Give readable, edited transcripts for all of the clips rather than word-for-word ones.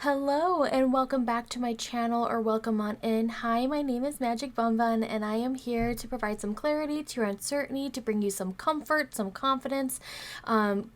Hello and welcome back to my channel, or welcome on in. Hi, my name is Magick and I am here to provide some clarity to your uncertainty, to bring you some comfort, some confidence,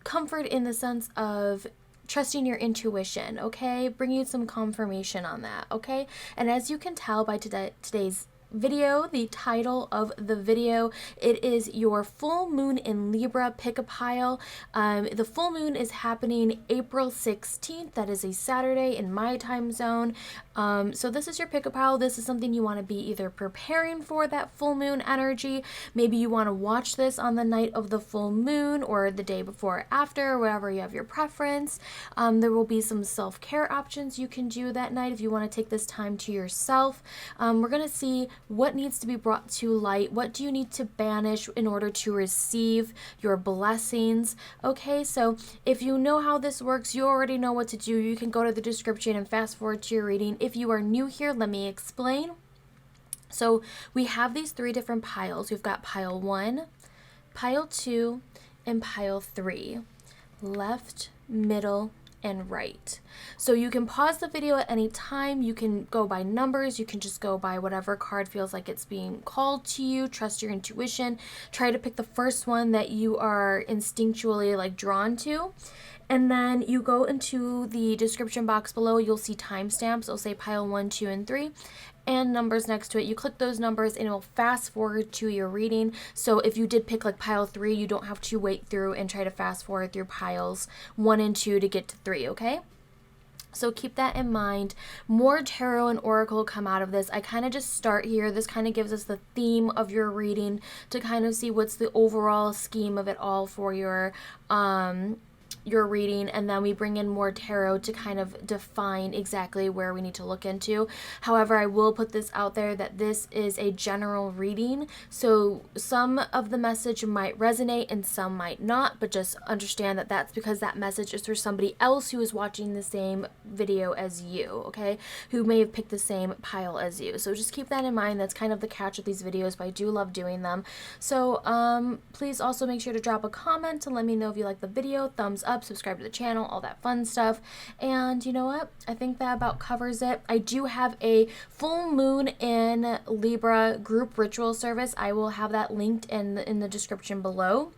comfort in the sense of trusting your intuition, okay? Bring you some confirmation on that, okay? And as you can tell by today's video, the title of the video, it is your full moon in Libra pick a pile. The full moon is happening April 16th. That is a Saturday in my time zone. So this is your pick a pile. This is something you want to be either preparing for that full moon energy. Maybe you want to watch this on the night of the full moon or the day before or after, wherever you have your preference. There will be some self-care options you can do that night if you want to take this time to yourself. We're going to see what needs to be brought to light. What do you need to banish in order to receive your blessings? Okay, so if you know how this works, you already know what to do. You can go to the description and fast forward to your reading. If you are new here, let me explain. So we have these three different piles. We've got pile 1, pile 2, and pile 3. Left, middle, and right. So you can pause the video at any time. You can go by numbers. You can just go by whatever card feels like it's being called to you. Trust your intuition. Try to pick the first one that you are instinctually drawn to. And then you go into the description box below. You'll see timestamps. It'll say pile 1, 2, and 3. And numbers next to it. You click those numbers and it will fast forward to your reading. So if you did pick pile 3, you don't have to wait through and try to fast forward through piles 1 and 2 to get to 3, okay? So keep that in mind. More tarot and oracle come out of this. I kind of just start here. This kind of gives us the theme of your reading to kind of see what's the overall scheme of it all for your reading, and then we bring in more tarot to kind of define exactly where we need to look into. However, I will put this out there that this is a general reading, so some of the message might resonate and some might not, but just understand that that's because that message is for somebody else who is watching the same video as you, okay, who may have picked the same pile as you. So just keep that in mind. That's kind of the catch of these videos, but I do love doing them. So please also make sure to drop a comment to let me know if you like the video, thumbs up, subscribe to the channel, all that fun stuff. And you know what? I think that about covers it. I do have a full moon in Libra group ritual service. I will have that linked in the description below.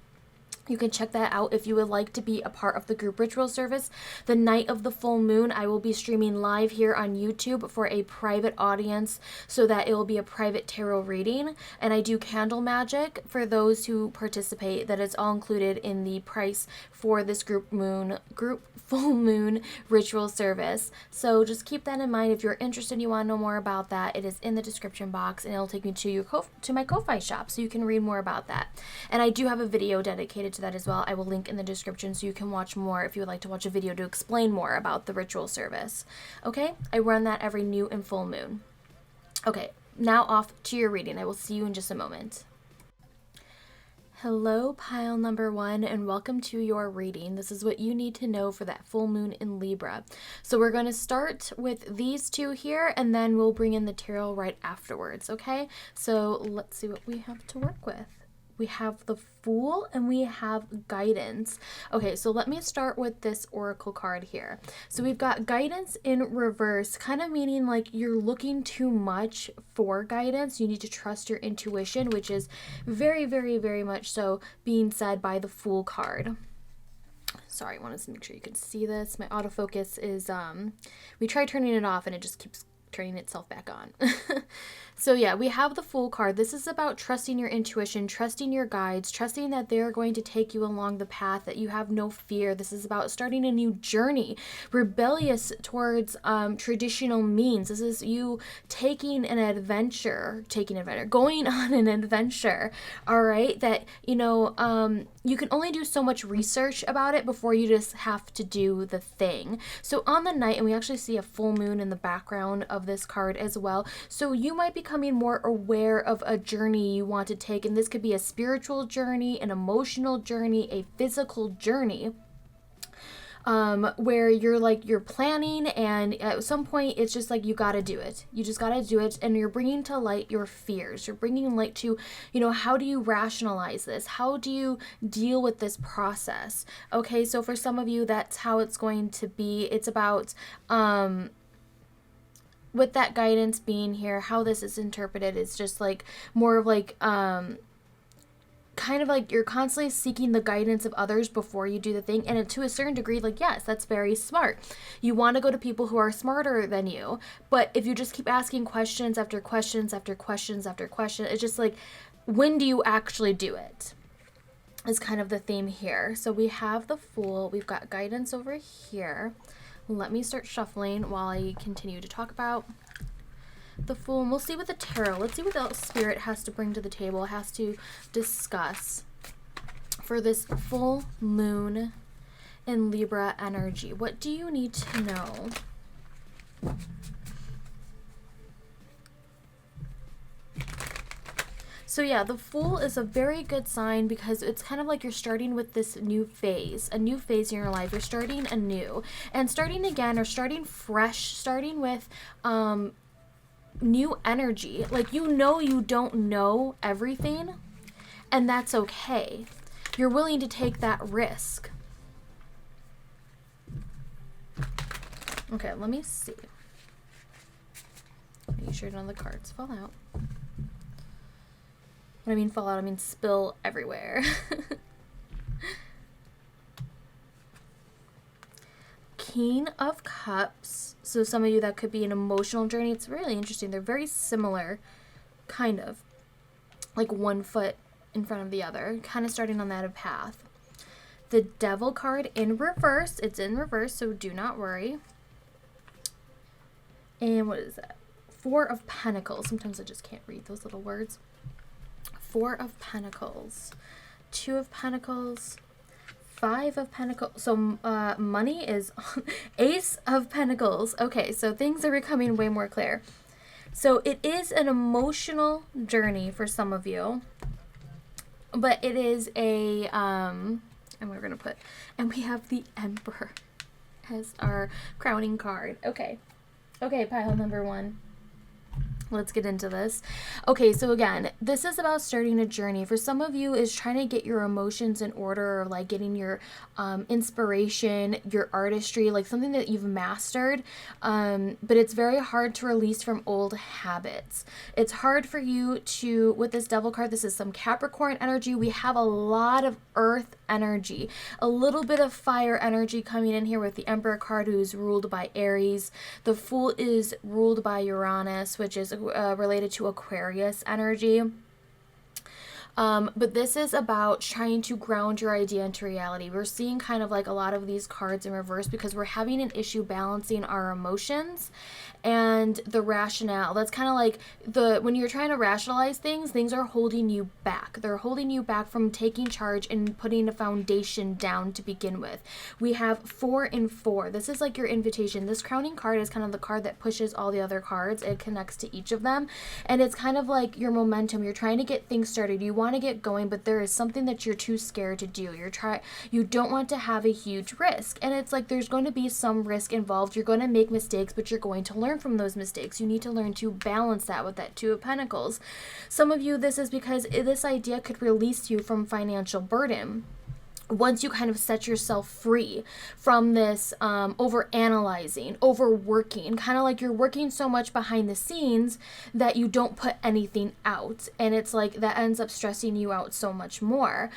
You can check that out if you would like to be a part of the group ritual service. The night of the full moon, I will be streaming live here on YouTube for a private audience so that it will be a private tarot reading. And I do candle magic for those who participate. That is all included in the price for this group full moon ritual service. So just keep that in mind. If you're interested and you want to know more about that, it is in the description box and it'll take me to my Ko-Fi shop so you can read more about that. And I do have a video dedicated to that as well. I will link in the description so you can watch more if you would like to watch a video to explain more about the ritual service. Okay, I run that every new and full moon. Okay, now off to your reading. I will see you in just a moment. Hello, pile number 1, and welcome to your reading. This is what you need to know for that full moon in Libra. So we're going to start with these two here, and then we'll bring in the tarot right afterwards, okay? So let's see what we have to work with. We have the Fool and we have Guidance. Okay, so let me start with this oracle card here. So we've got Guidance in reverse, kind of meaning you're looking too much for guidance. You need to trust your intuition, which is very, very, very much so being said by the Fool card. Sorry, I wanted to make sure you can see this. My autofocus is, we tried turning it off and it just keeps turning itself back on. So yeah, we have the Fool card. This is about trusting your intuition, trusting your guides, trusting that they're going to take you along the path, that you have no fear. This is about starting a new journey, rebellious towards traditional means. This is you taking an adventure, going on an adventure, all right? That, you can only do so much research about it before you just have to do the thing. So on the night, and we actually see a full moon in the background of this card as well, so you might be becoming more aware of a journey you want to take, and this could be a spiritual journey, an emotional journey, a physical journey. where you're planning, and at some point it's just like you got to do it. You just got to do it, and you're bringing to light your fears. You're bringing light to, how do you rationalize this? How do you deal with this process? Okay, so for some of you, that's how it's going to be. It's about with that guidance being here, how this is interpreted is just like more of like kind of like you're constantly seeking the guidance of others before you do the thing. And to a certain degree, like, yes, that's very smart. You want to go to people who are smarter than you. But if you just keep asking questions after questions after questions after questions, it's just like, when do you actually do it? Is kind of the theme here. So we have the Fool. We've got guidance over here. Let me start shuffling while I continue to talk about the Fool, and we'll see what the tarot, let's see what the Spirit has to bring to the table, has to discuss for this full moon in Libra energy. What do you need to know? So yeah, the Fool is a very good sign because it's kind of like you're starting with this new phase, a new phase in your life. You're starting anew and starting again, or starting fresh, starting with new energy. Like, you don't know everything, and that's okay. You're willing to take that risk. Okay, let me see. Make sure none of the cards fall out. When I mean fall out, I mean spill everywhere. King of Cups. So some of you, that could be an emotional journey. It's really interesting. They're very similar, kind of. Like one foot in front of the other. Kind of starting on that path. The Devil card in reverse. It's in reverse, so do not worry. And what is that? Four of Pentacles. Sometimes I just can't read those little words. Four of Pentacles. Two of Pentacles. Five of Pentacles. So money is Ace of Pentacles. Okay, so things are becoming way more clear. So it is an emotional journey for some of you, but it is a and we're gonna put, and we have the Emperor as our crowning card. Okay, pile number one. Let's get into this. Okay, so again, this is about starting a journey. For some of you, is trying to get your emotions in order, or like getting your inspiration, your artistry, like something that you've mastered. But it's very hard to release from old habits. It's hard for you to, with this Devil card, this is some Capricorn energy. We have a lot of earth energy, a little bit of fire energy coming in here with the Emperor card, who's ruled by Aries. The Fool is ruled by Uranus, which is related to Aquarius energy. But this is about trying to ground your idea into reality. We're seeing kind of like a lot of these cards in reverse because we're having an issue balancing our emotions and the rationale. That's kind of like when you're trying to rationalize things, things are holding you back. They're holding you back from taking charge and putting a foundation down to begin with. We have 4 and 4. This is like your invitation. This crowning card is kind of the card that pushes all the other cards. It connects to each of them. And it's kind of like your momentum. You're trying to get things started. You want to get going, but there is something that you're too scared to do. You don't want to have a huge risk. And it's like there's going to be some risk involved. You're going to make mistakes, but you're going to learn from those mistakes. You need to learn to balance that with that Two of Pentacles. Some of you, this is because this idea could release you from financial burden. Once you kind of set yourself free from this over analyzing, overworking, kind of like you're working so much behind the scenes that you don't put anything out, and it's like that ends up stressing you out so much more.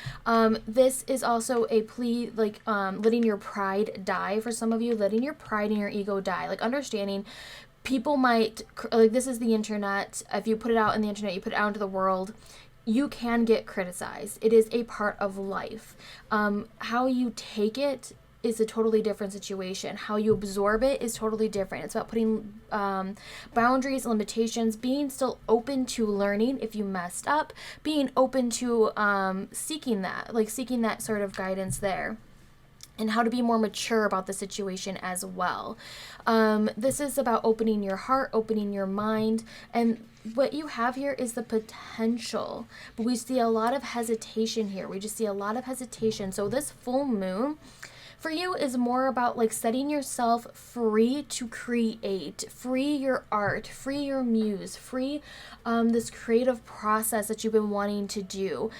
This is also a plea, like letting your pride die. For some of you, letting your pride and your ego die, like understanding people might, like, this is the internet. If you put it out in the internet, you put it out into the world, you can get criticized. It is a part of life. How you take it is a totally different situation. How you absorb it is totally different. It's about putting boundaries, limitations, being still open to learning if you messed up, being open to seeking that sort of guidance there, and how to be more mature about the situation as well. This is about opening your heart, opening your mind, and what you have here is the potential, but we see a lot of hesitation here. We just see a lot of hesitation. So this full moon, for you is more about like setting yourself free to create, free your art, free your muse, free this creative process that you've been wanting to do.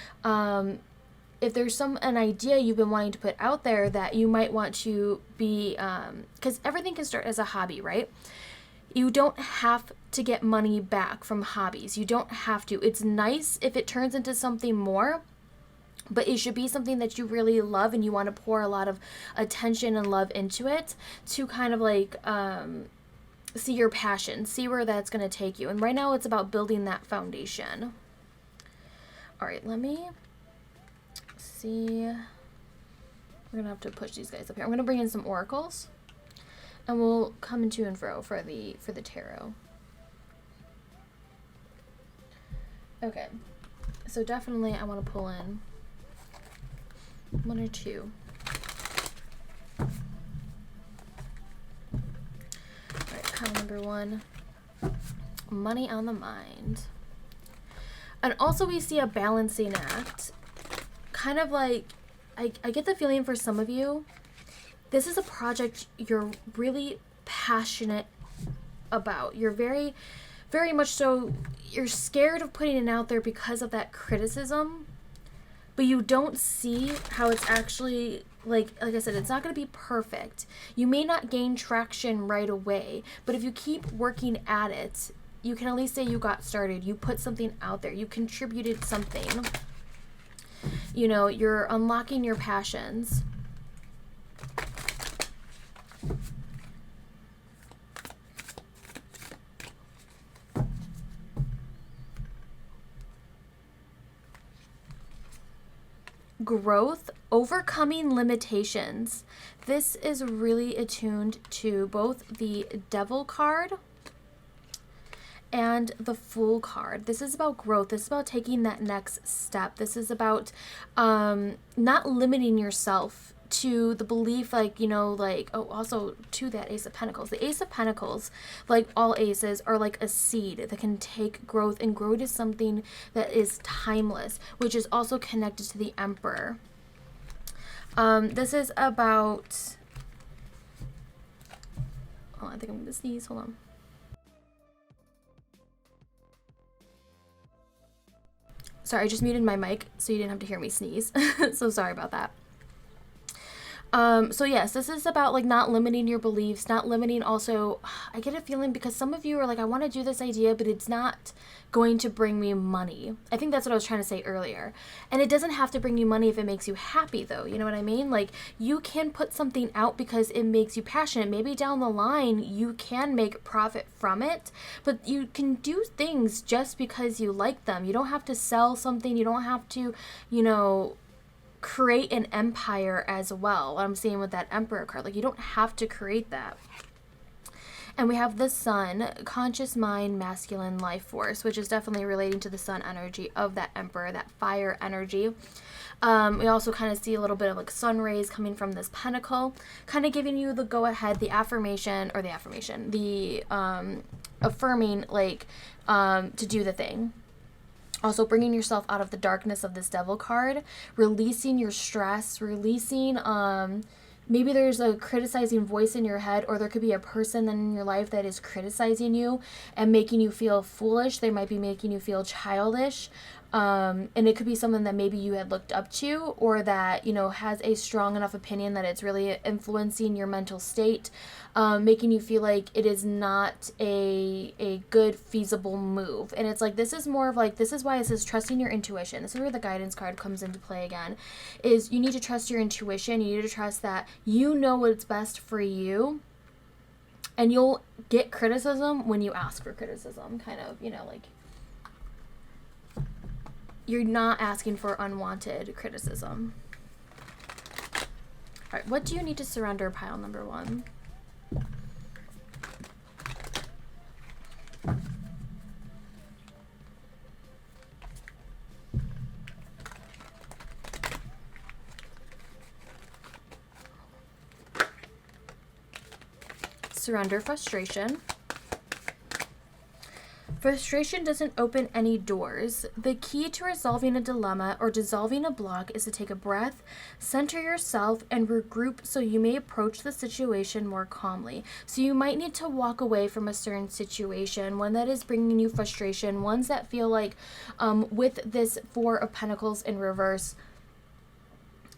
If there's an idea you've been wanting to put out there that you might want to be, because everything can start as a hobby, right? You don't have to get money back from hobbies. You don't have to. It's nice if it turns into something more, but it should be something that you really love and you want to pour a lot of attention and love into it to kind of like see your passion, see where that's going to take you. And right now it's about building that foundation. All right, let me see. We're going to have to push these guys up here. I'm going to bring in some oracles and we'll come in to and fro for the tarot. Okay, so definitely I want to pull in one or two. All right, pile number one, money on the mind. And also we see a balancing act, kind of like, I get the feeling for some of you, this is a project you're really passionate about. You're very, very much so, you're scared of putting it out there because of that criticism, but you don't see how it's actually, like I said, it's not going to be perfect. You may not gain traction right away, but if you keep working at it, you can at least say you got started, you put something out there, you contributed something. You know, you're unlocking your passions. Growth, overcoming limitations. This is really attuned to both the Devil card and the Fool card. This is about growth. This is about taking that next step. This is about not limiting yourself to the belief, like, you know, like, oh, also to that Ace of Pentacles. The Ace of Pentacles, like all aces, are like a seed that can take growth and grow to something that is timeless, which is also connected to the Emperor. This is about, oh, I think I'm gonna sneeze, hold on. Sorry, I just muted my mic so you didn't have to hear me sneeze. So sorry about that. So yes, this is about like not limiting your beliefs, not limiting also, I get a feeling because some of you are like, I want to do this idea, but it's not going to bring me money. I think that's what I was trying to say earlier. And it doesn't have to bring you money if it makes you happy though. You know what I mean? Like you can put something out because it makes you passionate. Maybe down the line you can make profit from it, but you can do things just because you like them. You don't have to sell something. You don't have to, you know, create an empire as well. What I'm seeing with that Emperor card, like you don't have to create that. And we have the Sun, conscious mind, masculine life force, which is definitely relating to the Sun energy of that Emperor, that fire energy. We also kind of see a little bit of like sun rays coming from this pentacle, kind of giving you the go ahead, the affirmation, the affirming, like to do the thing. Also bringing yourself out of the darkness of this Devil card, releasing your stress, releasing, maybe there's a criticizing voice in your head, or there could be a person in your life that is criticizing you and making you feel foolish. They might be making you feel childish. And it could be someone that maybe you had looked up to, or that, you know, has a strong enough opinion that it's really influencing your mental state, making you feel like it is not a good feasible move. And it's like, this is more of like, this is why it says trusting your intuition. This is where the guidance card comes into play again, is you need to trust your intuition. You need to trust that you know what's best for you, and you'll get criticism when you ask for criticism, kind of, you know, like, you're not asking for unwanted criticism. All right, what do you need to surrender, pile number one? Surrender frustration. Frustration doesn't open any doors. The key to resolving a dilemma or dissolving a block is to take a breath, center yourself, and regroup so you may approach the situation more calmly. So you might need to walk away from a certain situation, one that is bringing you frustration, ones that feel like with this Four of Pentacles in reverse,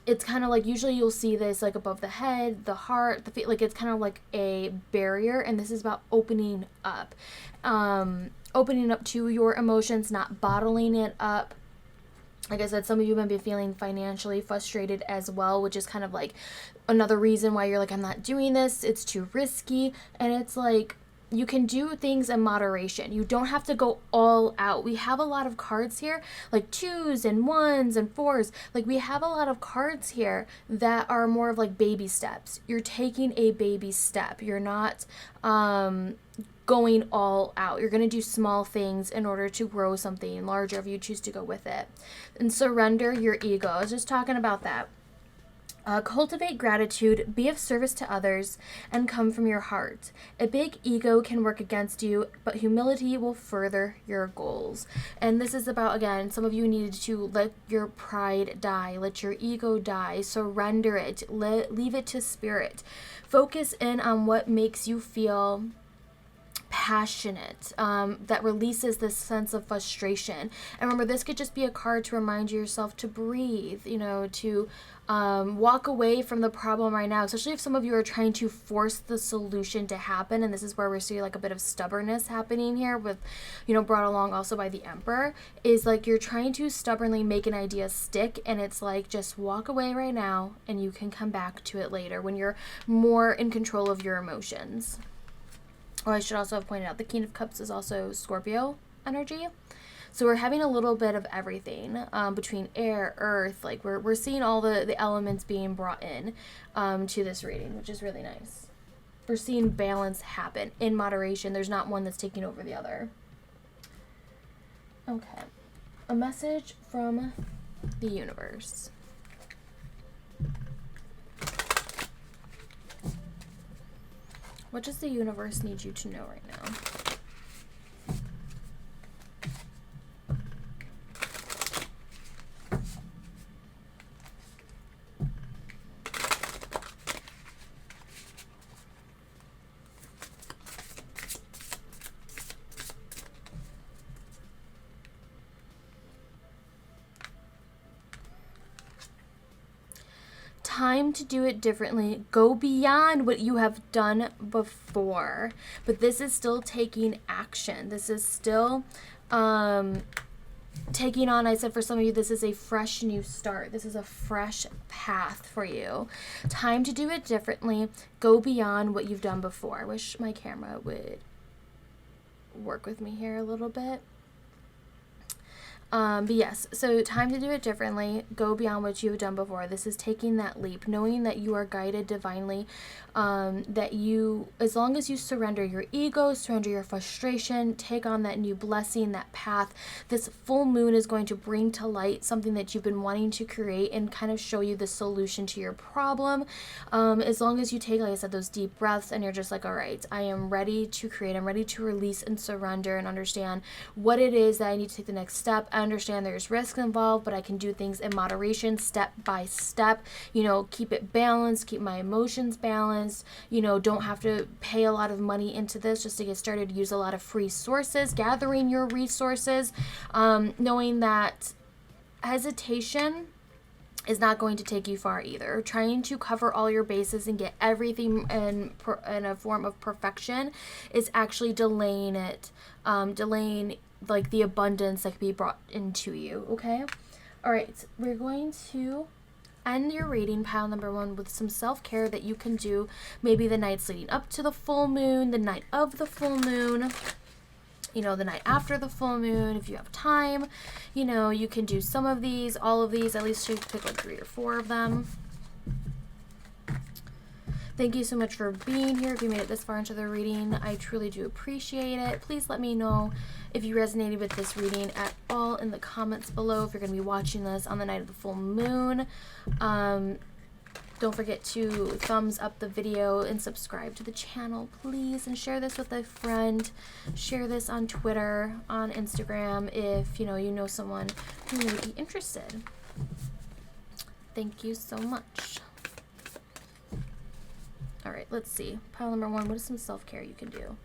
it's kind of like, usually you'll see this like above the head, the heart, the feet, like it's kind of like a barrier, and this is about opening up. Opening up to your emotions, not bottling it up. Like I said, some of you might be feeling financially frustrated as well, which is kind of like another reason why you're like, I'm not doing this, it's too risky. And it's like, you can do things in moderation. You don't have to go all out. We have a lot of cards here, like 2s and 1s and 4s. Like we have a lot of cards here that are more of like baby steps. You're taking a baby step. You're not going all out. You're going to do small things in order to grow something larger if you choose to go with it. And surrender your ego. I was just talking about that. Cultivate gratitude, be of service to others, and come from your heart. A big ego can work against you, but humility will further your goals. And this is about, again, some of you needed to let your pride die, let your ego die, surrender it, leave it to spirit. Focus in on what makes you feel passionate, that releases this sense of frustration. And remember, this could just be a card to remind yourself to breathe, to walk away from the problem right now, especially if some of you are trying to force the solution to happen. And this is where we see like a bit of stubbornness happening here with, brought along also by the Emperor, is like you're trying to stubbornly make an idea stick, and it's like, just walk away right now and you can come back to it later when you're more in control of your emotions. Oh, I should also have pointed out the King of Cups is also Scorpio energy. So we're having a little bit of everything between air, earth, like we're seeing all the elements being brought in to this reading, which is really nice. We're seeing balance happen in moderation. There's not one that's taking over the other. Okay. A message from the universe. What does the universe need you to know right now? Time to do it differently. Go beyond what you have done before. But this is still taking action. This is still taking on, I said for some of you, this is a fresh new start. This is a fresh path for you. Time to do it differently. Go beyond what you've done before. I wish my camera would work with me here a little bit. But yes, so time to do it differently. Go beyond what you've done before. This is taking that leap, knowing that you are guided divinely, that you, as long as you surrender your ego, surrender your frustration, take on that new blessing, that path, this full moon is going to bring to light something that you've been wanting to create and kind of show you the solution to your problem. As long as you take, like I said, those deep breaths and you're just like, all right, I am ready to create. I'm ready to release and surrender and understand what it is that I need to take the next step. I understand there's risk involved, but I can do things in moderation, step by step, keep it balanced, keep my emotions balanced, don't have to pay a lot of money into this just to get started. Use a lot of free sources, gathering your resources, knowing that hesitation is not going to take you far either. Trying to cover all your bases and get everything in a form of perfection is actually delaying it, delaying like the abundance that can be brought into you. Okay. All right. We're going to end your reading, pile number 1, with some self-care that you can do maybe the nights leading up to the full moon, the night of the full moon, the night after the full moon. If you have time, you can do some of these, all of these, at least you pick like 3 or 4 of them. Thank you so much for being here. If you made it this far into the reading, I truly do appreciate it. Please let me know if you resonated with this reading at all in the comments below. If you're going to be watching this on the night of the full moon, Don't forget to thumbs up the video and subscribe to the channel, please. And share this with a friend. Share this on Twitter, on Instagram, if you know someone who may be interested. Thank you so much. All right, let's see. Pile number 1, what is some self-care you can do?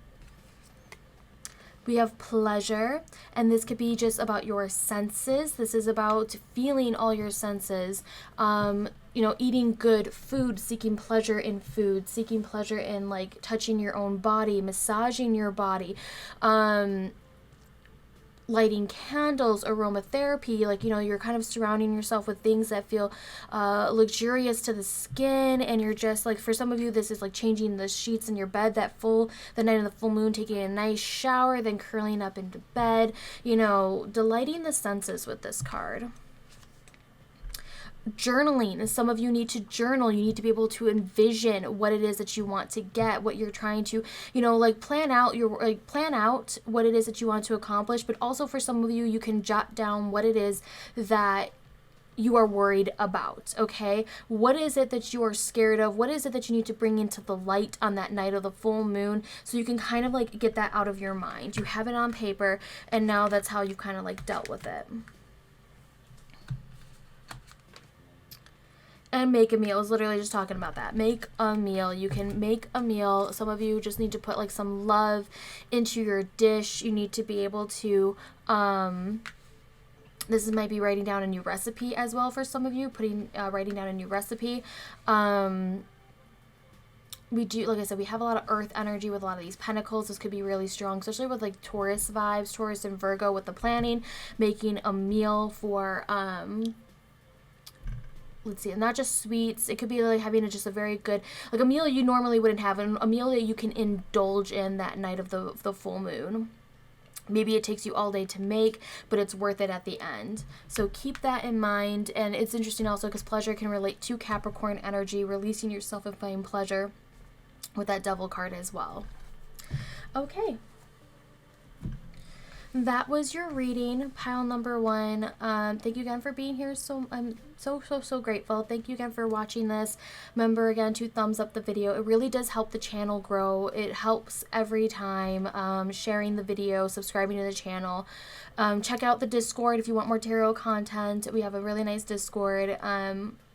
We have pleasure, and this could be just about your senses. This is about feeling all your senses. Eating good food, seeking pleasure in food, seeking pleasure in like touching your own body, massaging your body, lighting candles, aromatherapy, like, you're kind of surrounding yourself with things that feel luxurious to the skin, and you're just like, for some of you, this is like changing the sheets in your bed the night of the full moon, taking a nice shower, then curling up into bed, delighting the senses with this card. Journaling. Some of you need to journal. You need to be able to envision what it is that you want to get, what you're trying to, plan out what it is that you want to accomplish. But also for some of you, you can jot down what it is that you are worried about, okay? What is it that you are scared of? What is it that you need to bring into the light on that night of the full moon, so you can kind of like get that out of your mind. You have it on paper, and now that's how you kind of like dealt with it. And make a meal. I was literally just talking about that. Make a meal. You can make a meal. Some of you just need to put like some love into your dish. You need to be able to, this might be writing down a new recipe as well for some of you, writing down a new recipe. We do, like I said, we have a lot of earth energy with a lot of these pentacles. This could be really strong, especially with like Taurus vibes, Taurus and Virgo with the planning, making a meal for, let's see, not just sweets. It could be like having just a very good, like a meal you normally wouldn't have, and a meal that you can indulge in that night of the full moon. Maybe it takes you all day to make, but it's worth it at the end. So keep that in mind. And it's interesting also because pleasure can relate to Capricorn energy, releasing yourself and finding pleasure with that Devil card as well. Okay. That was your reading, pile number 1. Thank you again for being here. I'm so grateful. Thank you again for watching this. Remember again to thumbs up the video. It really does help the channel grow. It helps every time. Sharing the video, subscribing to the channel. Check out the Discord if you want more tarot content. We have a really nice Discord.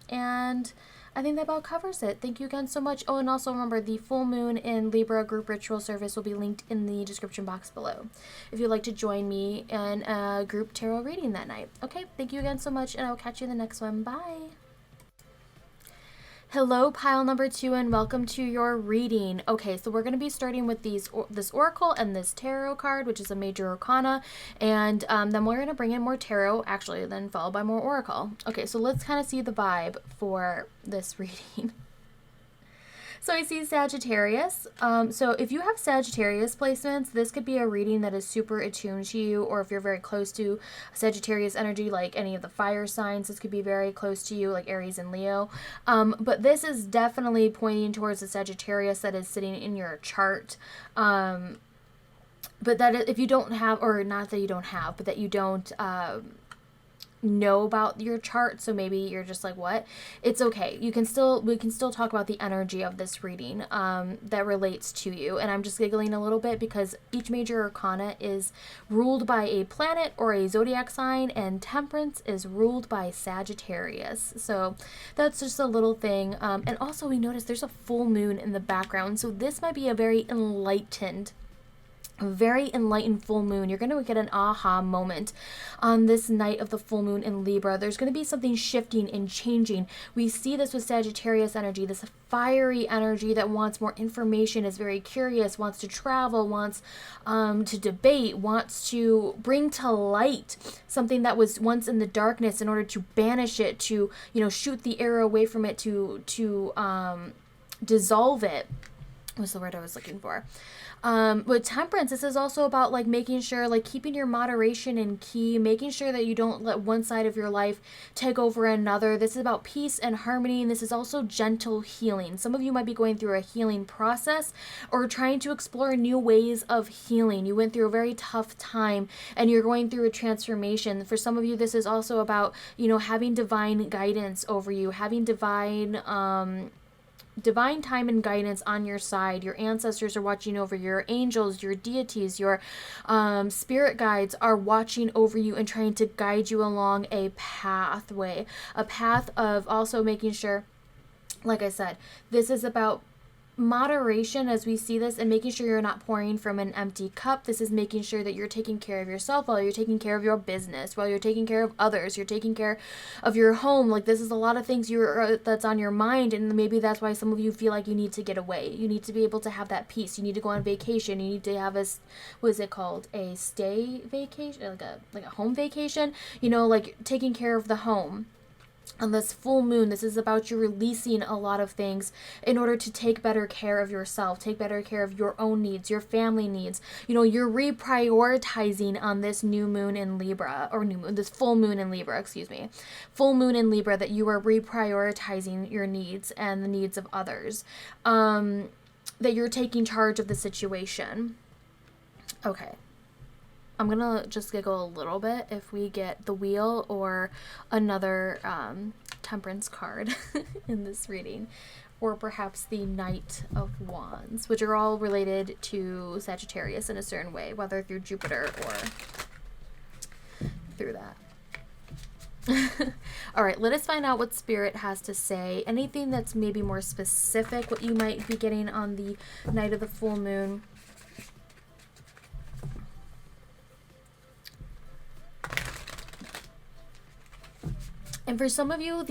And I think that about covers it. Thank you again so much. Oh, and also remember, the full moon in Libra group ritual service will be linked in the description box below if you'd like to join me in a group tarot reading that night. Okay, thank you again so much, and I will catch you in the next one. Bye. Hello, pile number 2, and welcome to your reading. Okay, so we're going to be starting with this oracle and this tarot card, which is a major arcana, and then we're going to bring in more tarot, actually, then followed by more oracle. Okay, so let's kind of see the vibe for this reading. So I see Sagittarius. So if you have Sagittarius placements, this could be a reading that is super attuned to you, or if you're very close to Sagittarius energy, like any of the fire signs, this could be very close to you, like Aries and Leo. But this is definitely pointing towards the Sagittarius that is sitting in your chart. But that if you don't have, or not that you don't have, but that you don't know about your chart, so maybe you're just like, what? It's okay. We can still talk about the energy of this reading that relates to you. And I'm just giggling a little bit because each major arcana is ruled by a planet or a zodiac sign, and Temperance is ruled by Sagittarius. So that's just a little thing. And also we notice there's a full moon in the background, so this might be a very enlightened full moon. You're going to get an aha moment on this night of the full moon in Libra. There's going to be something shifting and changing. We see this with Sagittarius energy, this fiery energy that wants more information, is very curious, wants to travel, wants to debate, wants to bring to light something that was once in the darkness in order to banish it, to, shoot the arrow away from it, to dissolve it. was the word I was looking for. With temperance, this is also about like making sure, like keeping your moderation in key, making sure that you don't let one side of your life take over another. This is about peace and harmony, and this is also gentle healing. Some of you might be going through a healing process or trying to explore new ways of healing. You went through a very tough time and you're going through a transformation. For some of you, this is also about, having divine guidance over you, having divine time and guidance on your side. Your ancestors are watching over you. Your angels, your deities, your spirit guides are watching over you and trying to guide you along a path of also making sure, like I said, this is about moderation as we see this, and making sure you're not pouring from an empty cup. This is making sure that you're taking care of yourself while you're taking care of your business, while you're taking care of others, you're taking care of your home. Like, this is a lot of things that's on your mind, and maybe that's why some of you feel like you need to get away. You need to be able to have that peace. You need to go on vacation. You need to have what is it called, a stay vacation, like a home vacation, like taking care of the home. On this full moon, this is about you releasing a lot of things in order to take better care of yourself, take better care of your own needs, your family needs. You're reprioritizing on this new moon in Libra, or this full moon in Libra, excuse me. Full moon in Libra, that you are reprioritizing your needs and the needs of others. That you're taking charge of the situation. Okay. I'm going to just giggle a little bit if we get the wheel or another temperance card in this reading, or perhaps the Knight of Wands, which are all related to Sagittarius in a certain way, whether through Jupiter or through that. All right, let us find out what Spirit has to say. Anything that's maybe more specific, what you might be getting on the night of the full moon. And for some of you,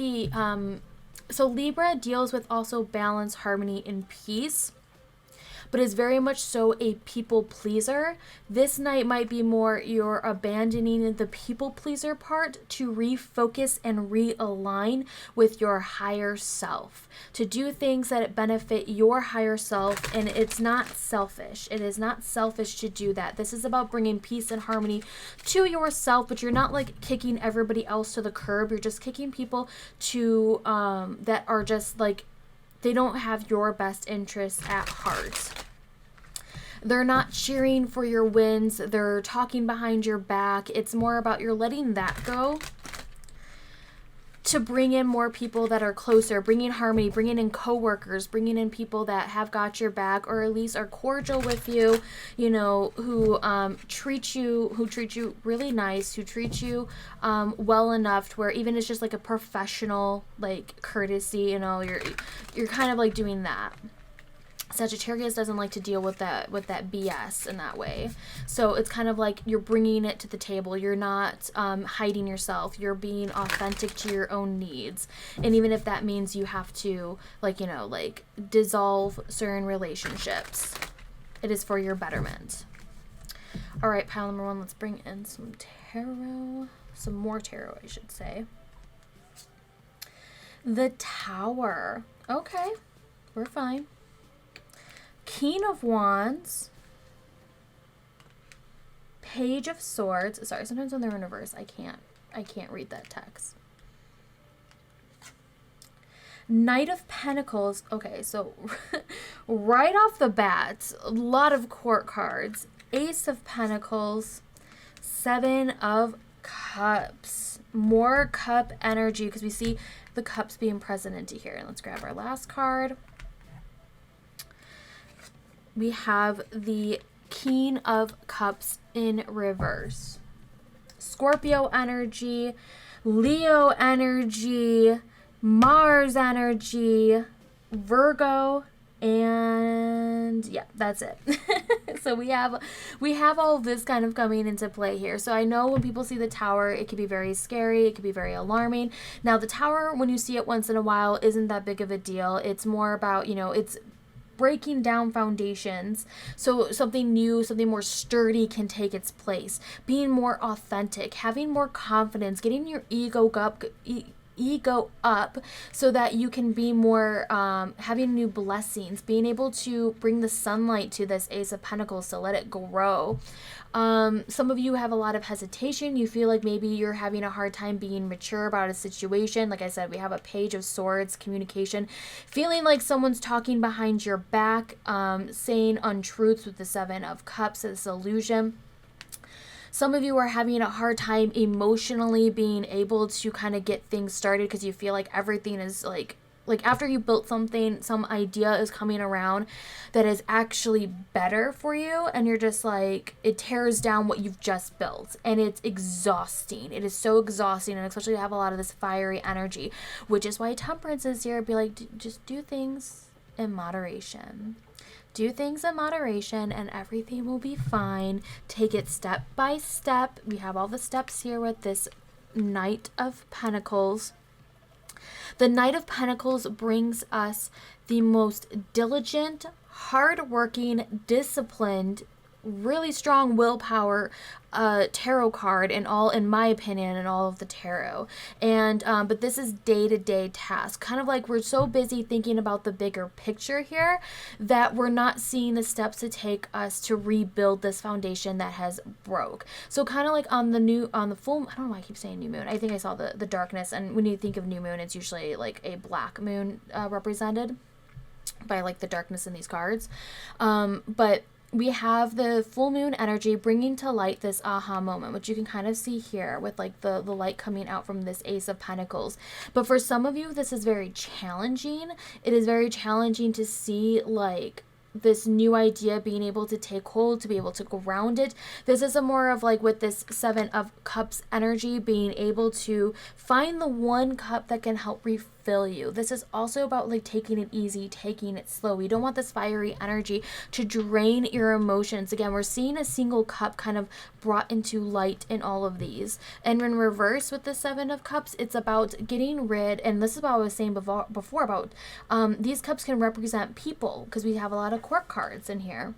so Libra deals with also balance, harmony, and peace, but is very much so a people pleaser. This night might be more you're abandoning the people pleaser part to refocus and realign with your higher self, to do things that benefit your higher self. And it's not selfish. It is not selfish to do that. This is about bringing peace and harmony to yourself, but you're not like kicking everybody else to the curb. You're just kicking people to that are just like, they don't have your best interests at heart. They're not cheering for your wins. They're talking behind your back. It's more about you're letting that go to bring in more people that are closer, bringing harmony, bringing in coworkers, bringing in people that have got your back, or at least are cordial with you, who treat you really nice, who treat you well enough to where even it's just like a professional like courtesy, you're kind of like doing that. Sagittarius doesn't like to deal with that BS in that way. So it's kind of like you're bringing it to the table. You're not hiding yourself. You're being authentic to your own needs. And even if that means you have to dissolve certain relationships, it is for your betterment. All right, pile number 1, let's bring in some tarot. Some more tarot, I should say. The Tower. Okay, we're fine. King of Wands, Page of Swords. Sorry, sometimes when they're in reverse, I can't read that text. Knight of Pentacles. Okay, so right off the bat, a lot of court cards. Ace of Pentacles, Seven of Cups. More cup energy because we see the cups being present into here. And let's grab our last card. We have the King of Cups in reverse. Scorpio energy, Leo energy, Mars energy, Virgo, and yeah, that's it. So we have all of this kind of coming into play here. So I know when people see the Tower, it can be very scary, it can be very alarming. Now the Tower, when you see it once in a while, isn't that big of a deal. It's more about, it's breaking down foundations so something new, something more sturdy can take its place. Being more authentic, having more confidence, getting your ego up, ego up so that you can be more having new blessings, being able to bring the sunlight to this Ace of Pentacles to let it grow. Some of you have a lot of hesitation. You feel like maybe you're having a hard time being mature about a situation. Like I said, we have a Page of Swords, communication, feeling like someone's talking behind your back, saying untruths with the Seven of Cups, this illusion. Some of you are having a hard time emotionally being able to kind of get things started because you feel like everything is like after you built something, some idea is coming around that is actually better for you, and you're just like, it tears down what you've just built, and it's exhausting. It is so exhausting, and especially you have a lot of this fiery energy, which is why Temperance is here. Be like, just do things in moderation. Do things in moderation and everything will be fine. Take it step by step. We have all the steps here with this Knight of Pentacles. The Knight of Pentacles brings us the most diligent, hardworking, disciplined, really strong willpower tarot card in my opinion, in all of the tarot. And but this is day-to-day task, kind of like we're so busy thinking about the bigger picture here that we're not seeing the steps to take us to rebuild this foundation that has broke. So kind of like on the full, I don't know why I keep saying new moon, I think I saw the darkness, and when you think of new moon, it's usually like a black moon represented by like the darkness in these cards. But we have the full moon energy bringing to light this aha moment, which you can kind of see here with like the light coming out from this Ace of Pentacles. But for some of you, this is very challenging. It is very challenging to see like this new idea being able to take hold, to be able to ground it. This is a more of like with this Seven of Cups energy, being able to find the one cup that can help refill you. This is also about like taking it easy, taking it slow. We don't want this fiery energy to drain your emotions. Again, we're seeing a single cup kind of brought into light in all of these. And in reverse with the Seven of Cups, it's about getting rid, and this is what I was saying before about these cups can represent people, because we have a lot of court cards in here.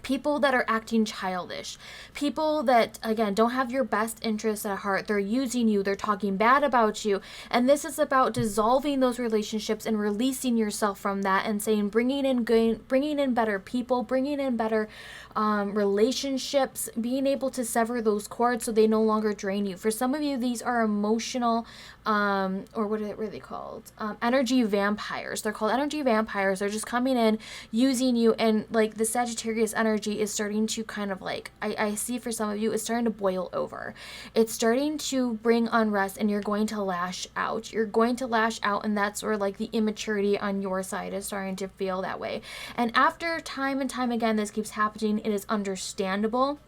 People that are acting childish, people that, again, don't have your best interests at heart. They're using you, they're talking bad about you. And this is about dissolving those relationships and releasing yourself from that, and saying, bringing in better people, bringing in better relationships, being able to sever those cords so they no longer drain you. For some of you, these are emotional, or what are they called? Energy vampires. They're called energy vampires. They're just coming in, using you, and like the Sagittarius energy is starting to kind of like, I see for some of you, it's starting to boil over. It's starting to bring unrest, and you're going to lash out. You're going to lash out, and that's where like the immaturity on your side is starting to feel that way. And after time and time again, this keeps happening. It is understandable.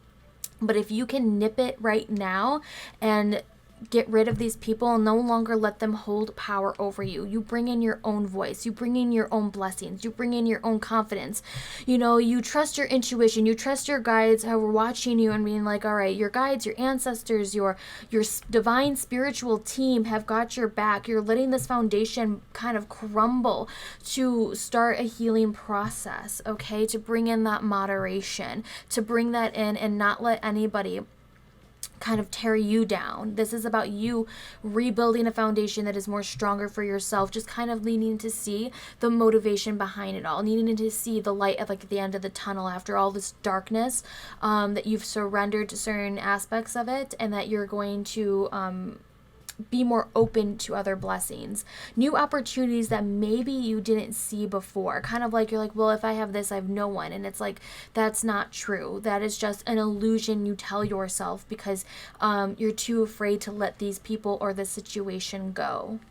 But if you can nip it right now and get rid of these people, no longer let them hold power over you. You bring in your own voice. You bring in your own blessings. You bring in your own confidence. You know, you trust your intuition. You trust your guides who are watching you and being like, all right, your guides, your ancestors, your divine spiritual team have got your back. You're letting this foundation kind of crumble to start a healing process, okay? To bring in that moderation, to bring that in and not let anybody kind of tear you down. This is about you rebuilding a foundation that is more stronger for yourself, just kind of needing to see the motivation behind it all, needing to see the light at like at the end of the tunnel after all this darkness, that you've surrendered to certain aspects of it, and that you're going to be more open to other blessings, new opportunities that maybe you didn't see before. Kind of like you're like, well, if I have this, I have no one. And it's like, that's not true. That is just an illusion you tell yourself because you're too afraid to let these people or the situation go.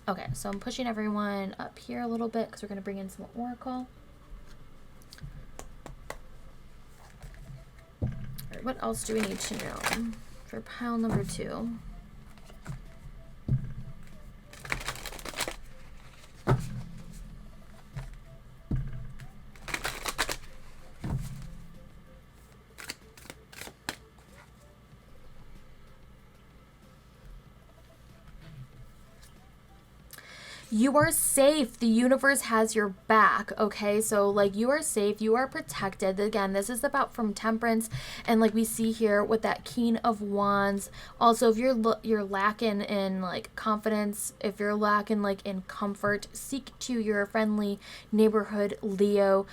Okay, so I'm pushing everyone up here a little bit because we're going to bring in some oracle. All right, what else do we need to know for pile number 2? You are safe. The universe has your back, okay? So, like, you are safe. You are protected. Again, this is about from Temperance. And, like, we see here with that King of Wands. Also, if you're lacking in, like, confidence, if you're lacking, like, in comfort, seek to your friendly neighborhood Leo.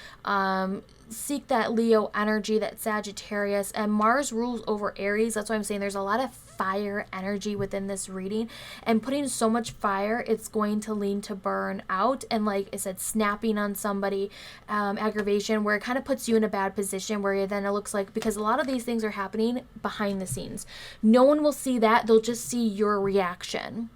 Seek that Leo energy, that Sagittarius. And Mars rules over Aries. That's why I'm saying there's a lot of fire energy within this reading, and putting so much fire, it's going to lean to burn out, and like I said, snapping on somebody, aggravation, where it kind of puts you in a bad position, where then it looks like, because a lot of these things are happening behind the scenes, no one will see that, they'll just see your reaction.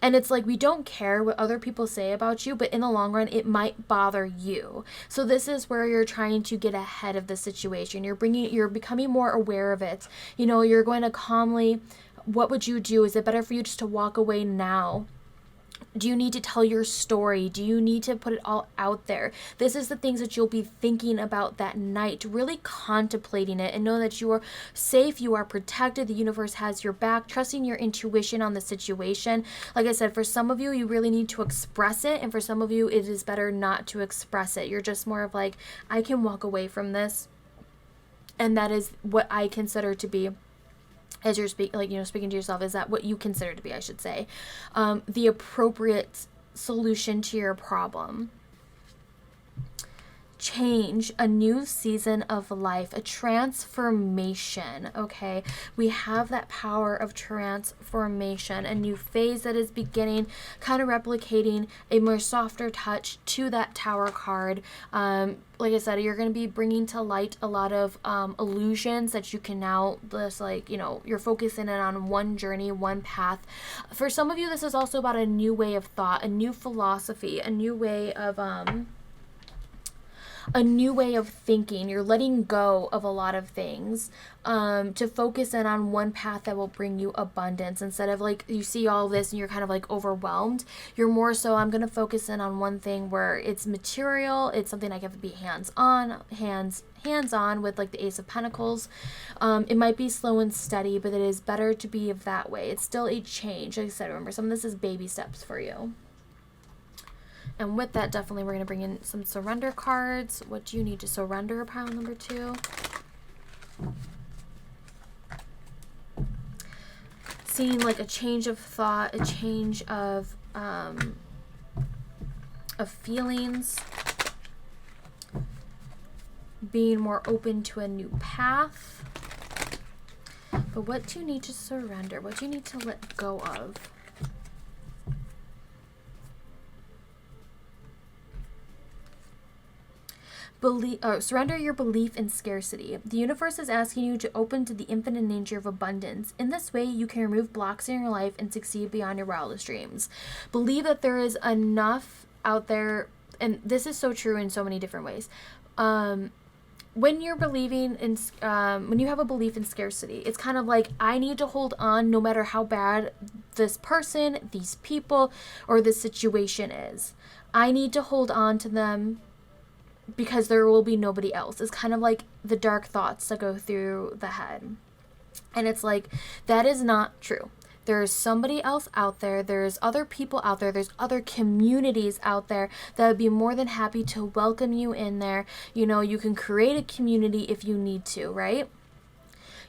And it's like, we don't care what other people say about you, but in the long run, it might bother you. So this is where you're trying to get ahead of the situation. You're becoming more aware of it. You know, you're going to calmly, what would you do? Is it better for you just to walk away now? Do you need to tell your story? Do you need to put it all out there? This is the things that you'll be thinking about that night, really contemplating it, and know that you are safe, you are protected, the universe has your back, trusting your intuition on the situation. Like I said, for some of you, you really need to express it, and for some of you, it is better not to express it. You're just more of like, I can walk away from this, and that is what I consider to be, as you're speaking to yourself, is that what you consider to be, I should say, the appropriate solution to your problem. Change, a new season of life, a transformation, okay? We have that power of transformation, a new phase that is beginning, kind of replicating a more softer touch to that Tower card. Like I said, you're going to be bringing to light a lot of illusions that you can now just, like, you know, you're focusing in on one journey, one path. For some of you, this is also about a new way of thought, a new philosophy, a new way of thinking. You're letting go of a lot of things to focus in on one path that will bring you abundance. Instead of, like, you see all this and you're kind of like overwhelmed, you're more so, I'm going to focus in on one thing where it's material, it's something I have to be hands-on with, like the Ace of Pentacles. It might be slow and steady, but it is better to be of that way. It's still a change. Like I said, remember, some of this is baby steps for you. And with that, definitely we're going to bring in some surrender cards. What do you need to surrender, pile number 2? Seeing like a change of thought, a change of feelings. Being more open to a new path. But what do you need to surrender? What do you need to let go of? Surrender your belief in scarcity. The universe is asking you to open to the infinite nature of abundance. In this way, you can remove blocks in your life and succeed beyond your wildest dreams. Believe that there is enough out there, and this is so true in so many different ways. When you're believing in, when you have a belief in scarcity, it's kind of like, I need to hold on no matter how bad this person, these people, or this situation is. I need to hold on to them because there will be nobody else. It's kind of like the dark thoughts that go through the head. And it's like, that is not true. There is somebody else out there. There's other people out there. There's other communities out there that would be more than happy to welcome you in there. You know, you can create a community if you need to, right?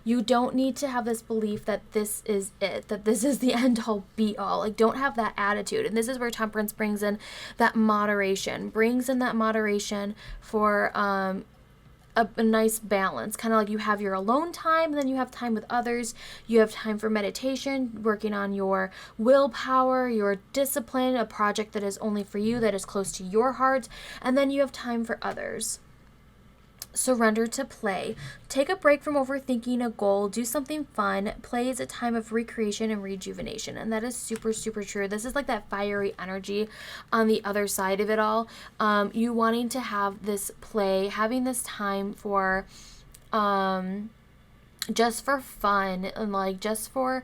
You don't need to have this belief that this is it, that this is the end all be all. Like, don't have that attitude. And this is where Temperance brings in that moderation, for a nice balance. Kind of like, you have your alone time, and then you have time with others. You have time for meditation, working on your willpower, your discipline, a project that is only for you, that is close to your heart. And then you have time for others. Surrender to play. Take a break from overthinking a goal. Do something fun. Play is a time of recreation and rejuvenation. And that is super, super true. This is like that fiery energy on the other side of it all. You wanting to have this play, having this time for just for fun, and like just for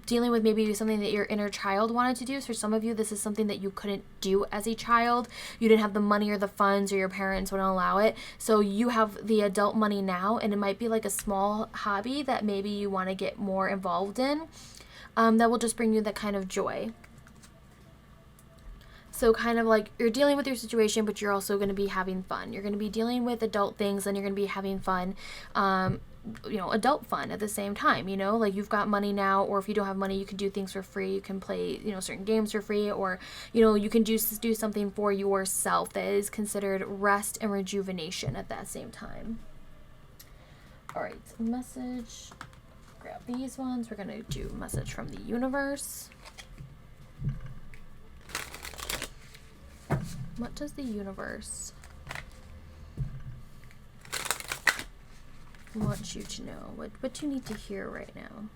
dealing with maybe something that your inner child wanted to do. So for some of you, this is something that you couldn't do as a child. You didn't have the money or the funds, or your parents wouldn't allow it. So you have the adult money now, and it might be like a small hobby that maybe you want to get more involved in, that will just bring you that kind of joy. So kind of like you're dealing with your situation, but you're also going to be having fun. You're going to be dealing with adult things, and you're going to be having fun, adult fun at the same time, like you've got money now, or if you don't have money, you can do things for free. You can play, certain games for free, or, you can do something for yourself that is considered rest and rejuvenation at that same time. All right, message, grab these ones. We're going to do message from the universe. What does the universe want you to know? What do you need to hear right now?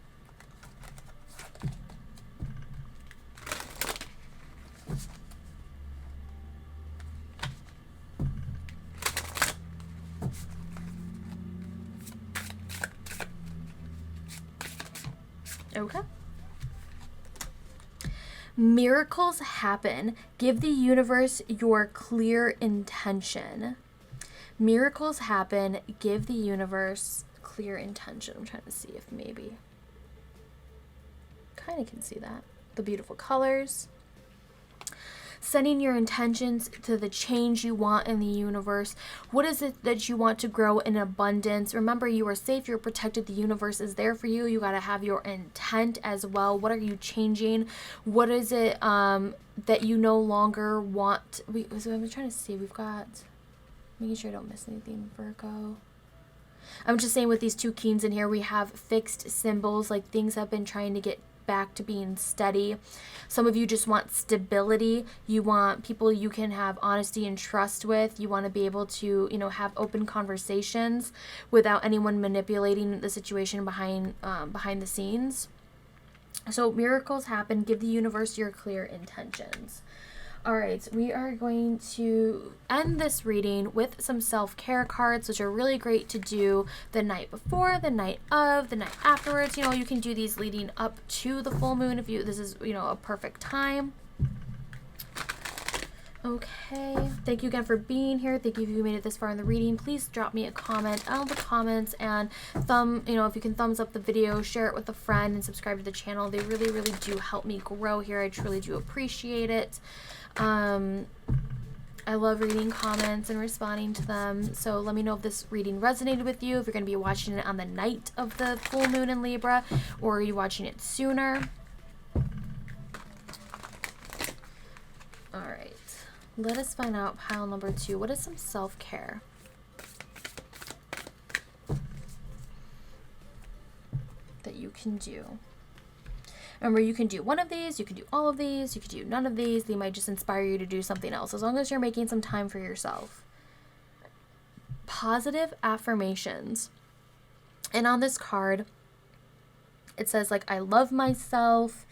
Okay. Miracles happen. Give the universe your clear intention. Miracles happen. Give the universe clear intention. I'm trying to see if maybe. Kind of can see that. The beautiful colors. Setting your intentions to the change you want in the universe. What is it that you want to grow in abundance? Remember, you are safe, you're protected, the universe is there for you. You got to have your intent as well. What are you changing? What is it that you no longer want? So I'm trying to see, we've got, making sure I don't miss anything, Virgo. I'm just saying with these two keens in here, we have fixed symbols, like things have been trying to get back to being steady. Some of you just want stability. You want people you can have honesty and trust with. You want to be able to, have open conversations without anyone manipulating the situation behind the scenes. So miracles happen. Give the universe your clear intentions. All right, we are going to end this reading with some self-care cards, which are really great to do the night before, the night of, the night afterwards. You can do these leading up to the full moon if this is, a perfect time. Okay, thank you again for being here. Thank you if you made it this far in the reading. Please drop me a comment on the comments, and if you can thumbs up the video, share it with a friend, and subscribe to the channel. They really, really do help me grow here. I truly do appreciate it. I love reading comments and responding to them. So let me know if this reading resonated with you, if you're going to be watching it on the night of the full moon in Libra, or are you watching it sooner? All right. Let us find out pile number 2. What is some self-care? That you can do. Remember, you can do one of these, you can do all of these, you can do none of these. They might just inspire you to do something else, as long as you're making some time for yourself. Positive affirmations. And on this card, it says, I love myself,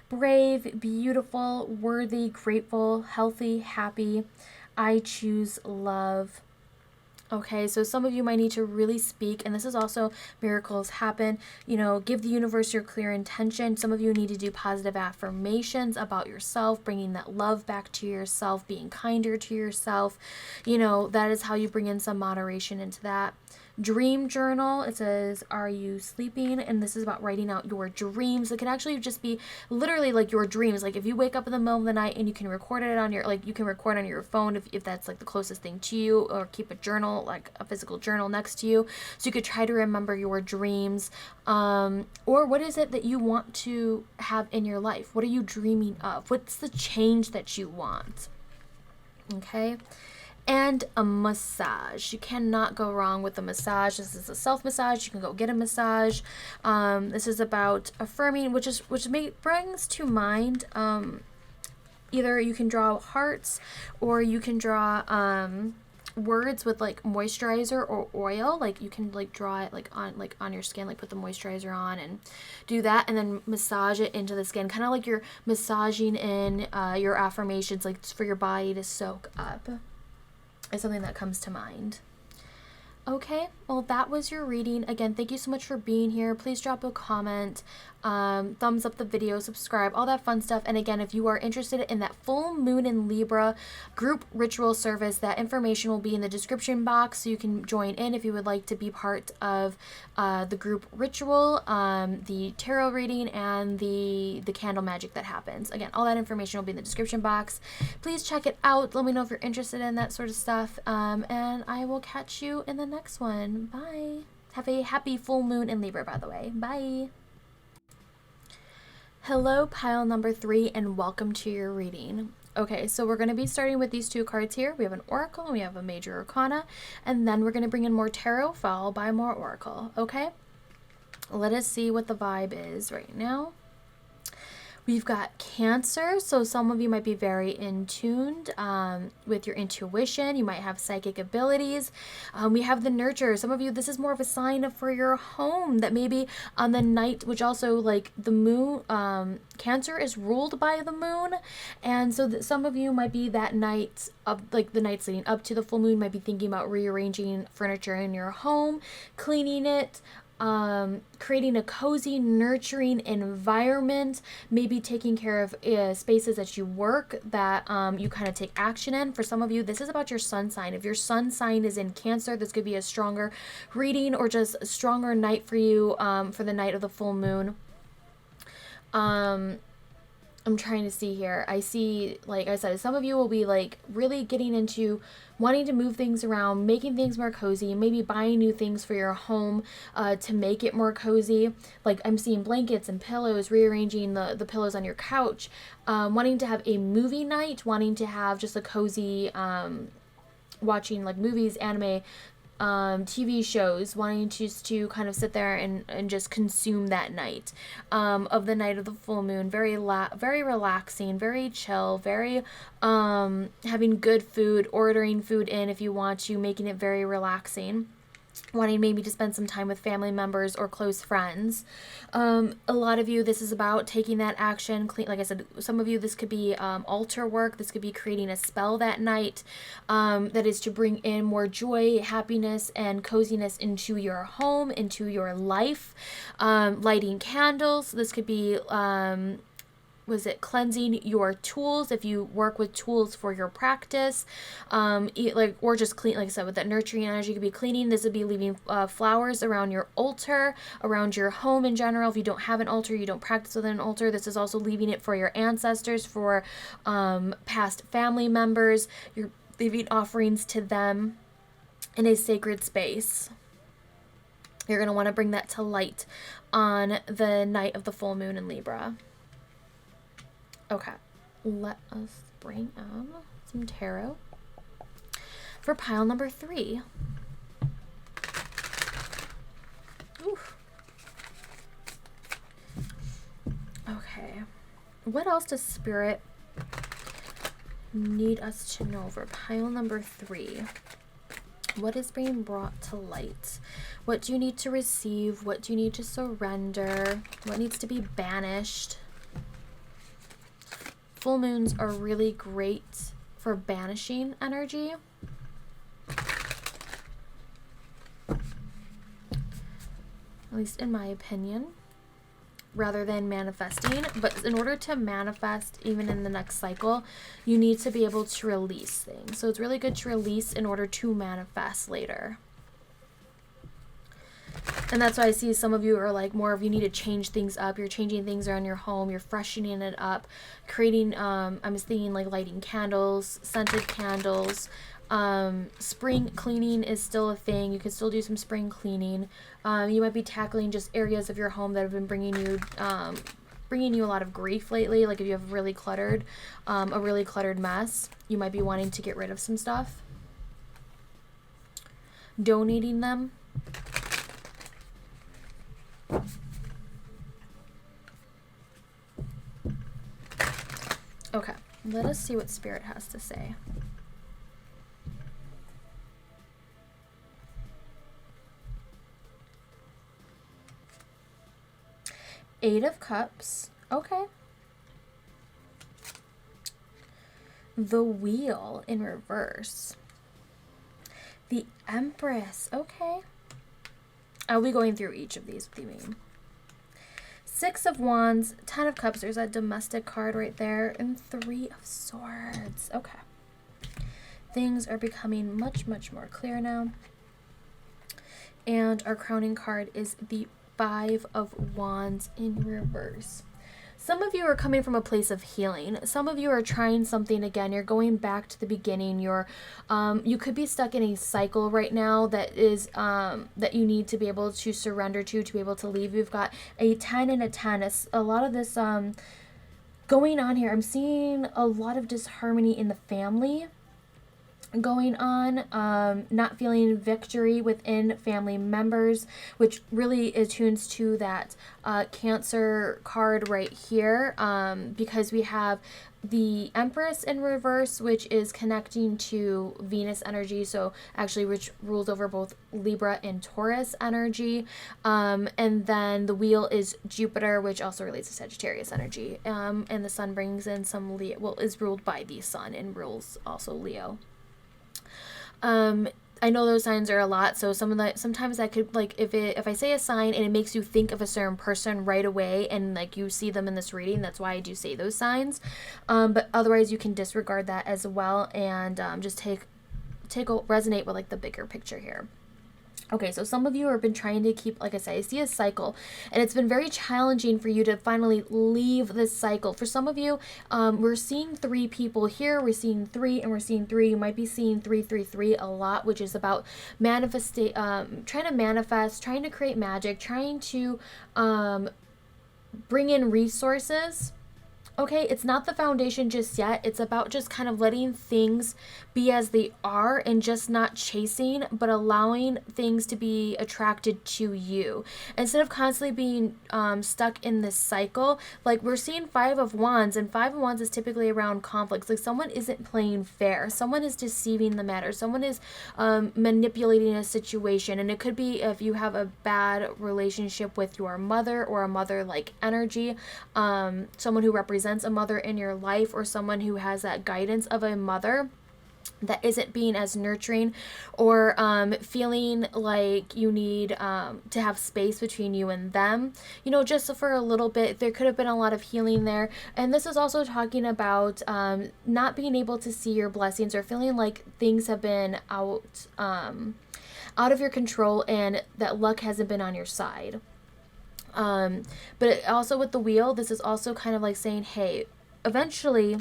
brave, beautiful, worthy, grateful, healthy, happy. I choose love. Okay, so some of you might need to really speak, and this is also miracles happen. Give the universe your clear intention. Some of you need to do positive affirmations about yourself, bringing that love back to yourself, being kinder to yourself. That is how you bring in some moderation into that. Dream journal, it says, are you sleeping? And this is about writing out your dreams. It can actually just be literally like your dreams. Like if you wake up in the middle of the night and you can record it on you can record on your phone if that's the closest thing to you, or keep a journal, a physical journal next to you. So you could try to remember your dreams. Or what is it that you want to have in your life? What are you dreaming of? What's the change that you want? Okay. And a massage. You cannot go wrong with a massage. This is a self-massage. You can go get a massage. This is about affirming, which brings to mind either you can draw hearts, or you can draw words with moisturizer or oil. You can draw it on your skin, put the moisturizer on and do that, and then massage it into the skin, kind of like you're massaging in your affirmations, for your body to soak up. Is something that comes to mind. Okay, well, that was your reading. Again, thank you so much for being here. Please drop a comment, thumbs up the video, subscribe, all that fun stuff. And again, if you are interested in that full moon in Libra group ritual service, that information will be in the description box, so you can join in if you would like to be part of the group ritual, the tarot reading, and the candle magic that happens. Again, all that information will be in the description box. Please check it out. Let me know if you're interested in that sort of stuff. And I will catch you in the next one. Bye. Have a happy full moon in Libra, by the way. Bye. Hello, pile number 3, and welcome to your reading. Okay, so we're going to be starting with these 2 cards here. We have an Oracle and we have a Major Arcana, and then we're going to bring in more Tarot, followed by more Oracle. Okay, let us see what the vibe is right now. We've got Cancer, so some of you might be very in tuned with your intuition. You might have psychic abilities. We have the Nurture. Some of you, this is more of a sign for your home, that maybe on the night, which also like the moon, Cancer is ruled by the moon. And so that some of you might be that night of like the nights leading up to the full moon, might be thinking about rearranging furniture in your home, cleaning it, creating a cozy, nurturing environment, maybe taking care of spaces that you work that you kind of take action in. For some of you, this is about your sun sign. If your sun sign is in Cancer, this could be a stronger reading or just a stronger night for you for the night of the full moon. I'm trying to see here. I see, like I said, some of you will be like really getting into wanting to move things around, making things more cozy, maybe buying new things for your home to make it more cozy. Like I'm seeing blankets and pillows, rearranging the pillows on your couch, wanting to have a movie night, wanting to have just a cozy, watching like movies, anime, TV shows, wanting to kind of sit there and just consume that night of the night of the full moon. Very relaxing, very chill, very having good food, ordering food in if you want to, making it very relaxing. Wanting maybe to spend some time with family members or close friends. A lot of you, this is about taking that action. Like I said, some of you, this could be altar work. This could be creating a spell that night that is to bring in more joy, happiness, and coziness into your home, into your life. Lighting candles. This could be cleansing your tools if you work with tools for your practice, or just clean, like I said, with that nurturing energy. Could be cleaning. This would be leaving flowers around your altar, around your home in general. If you don't have an altar, you don't practice with an altar, this is also leaving it for your ancestors, for past family members. You're leaving offerings to them in a sacred space. You're going to want to bring that to light on the night of the full moon in Libra. Okay, let us bring on some tarot for pile number 3. Oof. Okay, what else does Spirit need us to know for pile number 3? What is being brought to light? What do you need to receive? What do you need to surrender? What needs to be banished? Full moons are really great for banishing energy. At least in my opinion. Rather than manifesting. But in order to manifest, even in the next cycle, you need to be able to release things. So it's really good to release in order to manifest later. And that's why I see some of you are like more of, you need to change things up. You're changing things around your home. You're freshening it up. Creating, I'm just thinking like lighting candles, scented candles. Spring cleaning is still a thing. You can still do some spring cleaning. You might be tackling just areas of your home that have been bringing you a lot of grief lately. Like if you have a really cluttered mess, you might be wanting to get rid of some stuff. Donating them. Okay, let us see what Spirit has to say. Eight of Cups. Okay. The Wheel in reverse. The Empress. Okay. I'll be going through each of these with you. Six of Wands, Ten of Cups. There's that domestic card right there. And Three of Swords. Okay. Things are becoming much, much more clear now. And our crowning card is the Five of Wands in reverse. Some of you are coming from a place of healing. Some of you are trying something again. You're going back to the beginning. You could be stuck in a cycle right now that is that you need to be able to surrender to be able to leave. You've got a 10 and a 10. A lot of this going on here. I'm seeing a lot of disharmony in the family going on, not feeling victory within family members, which really attunes to that Cancer card right here, because we have the Empress in reverse, which is connecting to Venus energy, so actually which rules over both Libra and Taurus energy, and then the wheel is Jupiter, which also relates to Sagittarius energy, and the Sun brings in some Leo, well, is ruled by the Sun and rules also Leo. I know those signs are a lot, so sometimes I could, like, if I say a sign and it makes you think of a certain person right away and like you see them in this reading, that's why I do say those signs. But otherwise you can disregard that as well and just resonate with like the bigger picture here. Okay, so some of you have been trying to keep, like I said, I see a cycle, and it's been very challenging for you to finally leave this cycle. For some of you, we're seeing three people here, we're seeing three, and we're seeing three. You might be seeing 333 a lot, which is about trying to manifest, trying to create magic, trying to bring in resources. Okay, it's not the foundation just yet. It's about just kind of letting things be as they are and just not chasing, but allowing things to be attracted to you. Instead of constantly being stuck in this cycle, like we're seeing Five of Wands, and Five of Wands is typically around conflicts. Like someone isn't playing fair. Someone is deceiving the matter. Someone is manipulating a situation. And it could be if you have a bad relationship with your mother or a mother-like energy, someone who represents a mother in your life, or someone who has that guidance of a mother that isn't being as nurturing, or feeling like you need to have space between you and them, just for a little bit. There could have been a lot of healing there. And this is also talking about not being able to see your blessings, or feeling like things have been out of your control and that luck hasn't been on your side. But also with the wheel, this is also kind of like saying, hey, eventually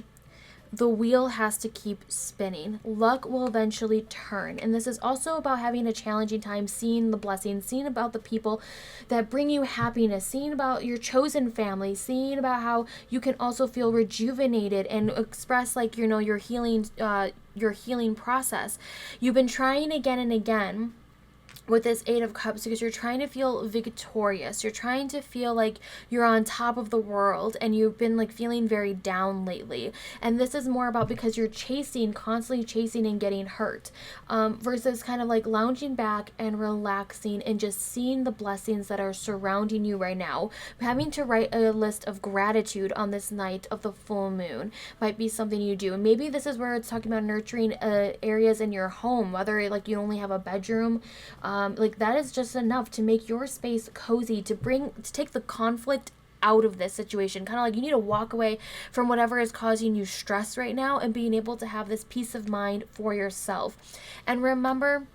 the wheel has to keep spinning. Luck will eventually turn. And this is also about having a challenging time seeing the blessings, seeing about the people that bring you happiness, seeing about your chosen family, seeing about how you can also feel rejuvenated and express like, your healing process. You've been trying again and again with this Eight of Cups because you're trying to feel victorious. You're trying to feel like you're on top of the world, and you've been like feeling very down lately. And this is more about because you're constantly chasing and getting hurt, versus kind of like lounging back and relaxing and just seeing the blessings that are surrounding you right now. Having to write a list of gratitude on this night of the full moon might be something you do. And maybe this is where it's talking about nurturing areas in your home, whether like you only have a bedroom, like that is just enough to make your space cozy, to take the conflict out of this situation. Kind of like you need to walk away from whatever is causing you stress right now and being able to have this peace of mind for yourself. And remember,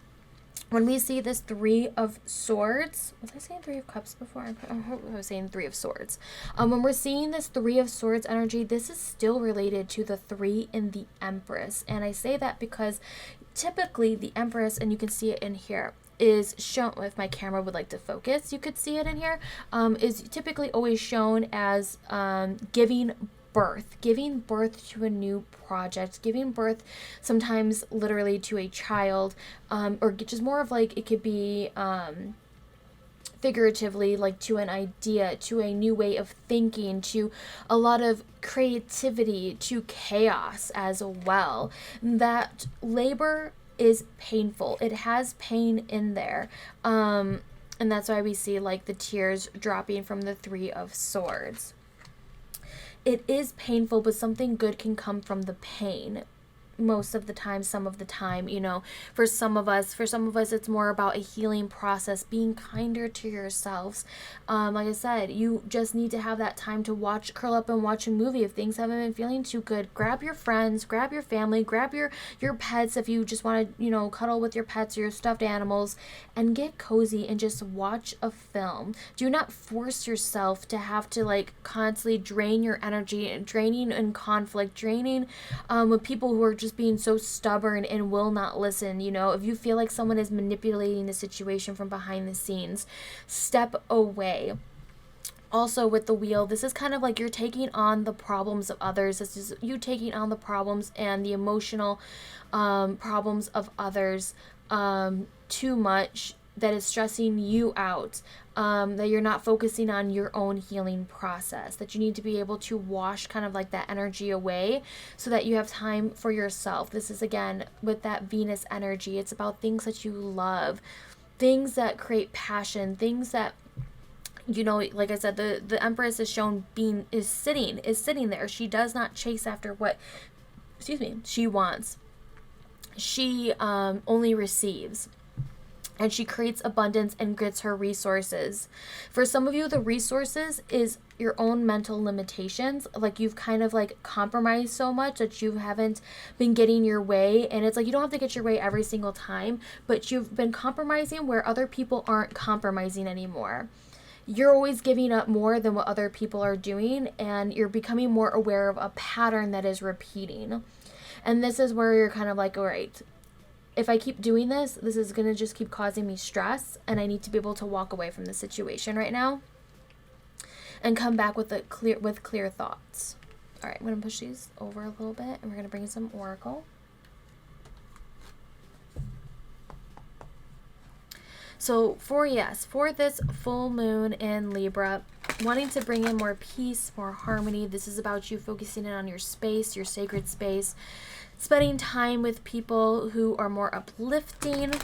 when we see this Three of Swords, was I saying Three of Cups before? I was saying Three of Swords. When we're seeing this Three of Swords energy, this is still related to the Three in the Empress. And I say that because typically the Empress, and you can see it in here, is shown, if my camera would like to focus, you could see it in here, is typically always shown as giving birth to a new project, giving birth sometimes literally to a child, or just more of like, it could be figuratively like to an idea, to a new way of thinking, to a lot of creativity, to chaos as well. That labor is painful. It has pain in there. And that's why we see like the tears dropping from the Three of Swords. It is painful, but something good can come from the pain. most of the time, some of the time, you know. For some of us it's more about a healing process, being kinder to yourselves. Like I said, you just need to have that time to curl up and watch a movie. If things haven't been feeling too good, grab your friends, grab your family, grab your pets if you just want to, you know, cuddle with your pets or your stuffed animals, and get cozy and just watch a film. Do not force yourself to have to like constantly drain your energy, and draining in conflict, draining with people who are just being so stubborn and will not listen. You know, if you feel like someone is manipulating the situation from behind the scenes, step away. Also with the wheel, this is kind of like you're taking on the problems of others. This is you taking on the problems and the emotional problems of others too much, that is stressing you out, that you're not focusing on your own healing process, that you need to be able to wash kind of like that energy away so that you have time for yourself. This is again with that Venus energy. It's about things that you love, things that create passion, things that, you know, like I said, the Empress is shown is sitting there. She does not chase after what, she wants. She only receives. And she creates abundance and gets her resources. For some of you, the resources is your own mental limitations. Like you've kind of like compromised so much that you haven't been getting your way. And it's like you don't have to get your way every single time, but you've been compromising where other people aren't compromising anymore. You're always giving up more than what other people are doing, and you're becoming more aware of a pattern that is repeating. And this is where you're kind of like, all right, if I keep doing this, this is going to just keep causing me stress, and I need to be able to walk away from the situation right now and come back with clear thoughts. All right, I'm going to push these over a little bit, and we're going to bring in some Oracle. So for this full moon in Libra, wanting to bring in more peace, more harmony, this is about you focusing in on your space, your sacred space, spending time with people who are more uplifting.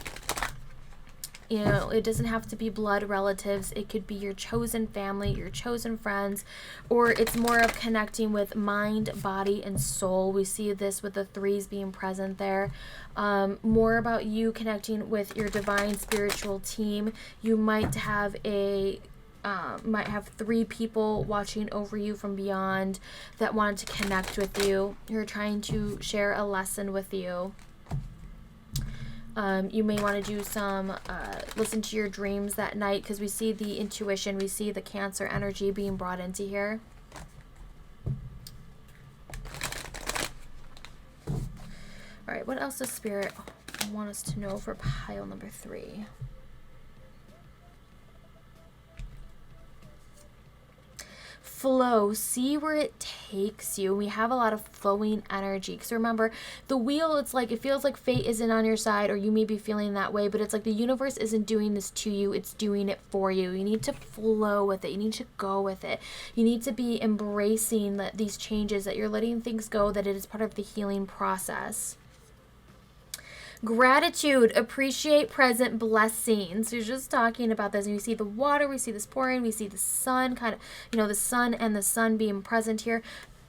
You know, it doesn't have to be blood relatives. It could be your chosen family, your chosen friends, or it's more of connecting with mind, body, and soul. We see this with the threes being present there. More about you connecting with your divine spiritual team. You might have three people watching over you from beyond that want to connect with you. You're trying to share a lesson with you. You may want to do some listen to your dreams that night, because we see the intuition, we see the Cancer energy being brought into here. All right, what else does Spirit want us to know for pile number 3? Flow, see where it takes you. We have a lot of flowing energy, because remember, the wheel, it's like it feels like fate isn't on your side, or you may be feeling that way, but it's like the universe isn't doing this to you, it's doing it for you. You need to flow with it. You need to go with it. You need to be embracing these changes, that you're letting things go, that it is part of the healing process. Gratitude, appreciate present blessings. We're just talking about this, and you see the water, we see this pouring, we see the sun, kind of, you know, the sun and the sun being present here.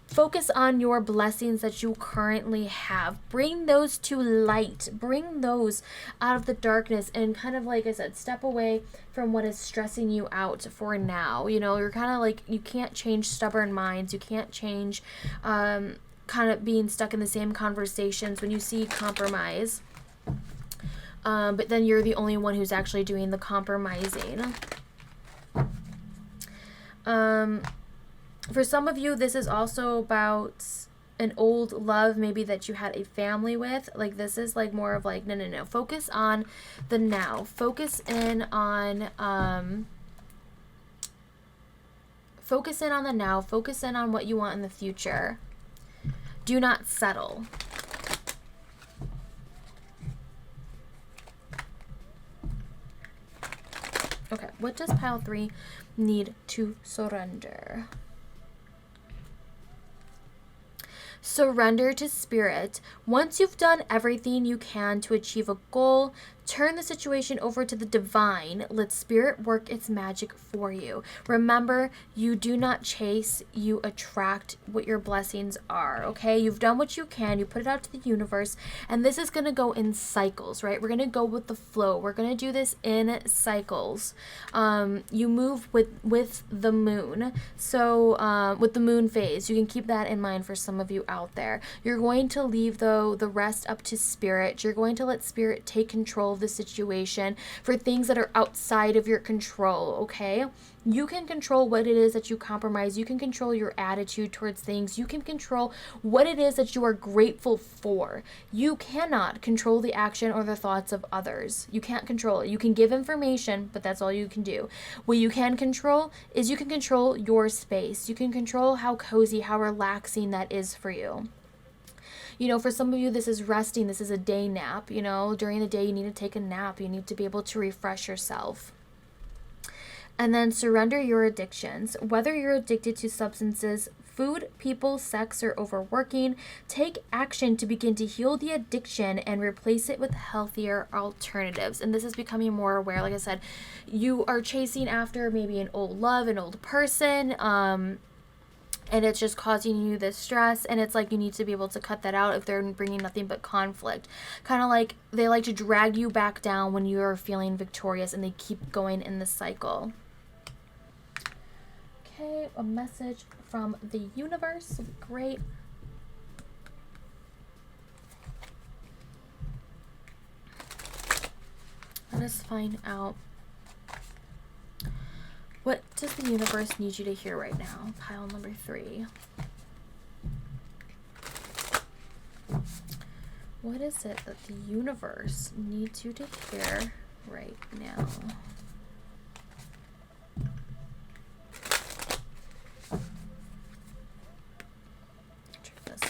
Focus on your blessings that you currently have. Bring those to light. Bring those out of the darkness, and kind of, like I said, step away from what is stressing you out for now. You know, you're kind of like, you can't change stubborn minds. You can't change kind of being stuck in the same conversations when you see compromise. But then you're the only one who's actually doing the compromising. For some of you, this is also about an old love, maybe that you had a family with. Like, this is like more of like, no. Focus on the now. Focus in on the now. Focus in on what you want in the future. Do not settle. Okay, what does pile 3 need to surrender? Surrender to spirit. Once you've done everything you can to achieve a goal, Turn the situation over to the divine. Let spirit work its magic for you. Remember, you do not chase, you attract what your blessings are, okay? You've done what you can, you put it out to the universe, and this is going to go in cycles, right? We're going to go with the flow. We're going to do this in cycles. You move with the moon. So with the moon phase, you can keep that in mind for some of you out there. You're going to leave, though, the rest up to spirit. You're going to let spirit take control of the situation for things that are outside of your control, okay? You can control what it is that you compromise. You can control your attitude towards things. You can control what it is that you are grateful for. You cannot control the action or the thoughts of others. You can't control it. You can give information, but that's all you can do. What you can control is you can control your space. You can control how cozy, how relaxing that is for you. You know, for some of you, this is resting. This is a day nap. You know, during the day, you need to take a nap. You need to be able to refresh yourself. And then surrender your addictions. Whether you're addicted to substances, food, people, sex, or overworking, take action to begin to heal the addiction and replace it with healthier alternatives. And this is becoming more aware. Like I said, you are chasing after maybe an old love, an old person, and it's just causing you this stress, and it's like you need to be able to cut that out if they're bringing nothing but conflict. Kind of like they like to drag you back down when you're feeling victorious, and they keep going in the cycle. Okay, a message from the universe. Great. Let us find out. What does the universe need you to hear right now? Pile number 3. What is it that the universe needs you to hear right now? Check this.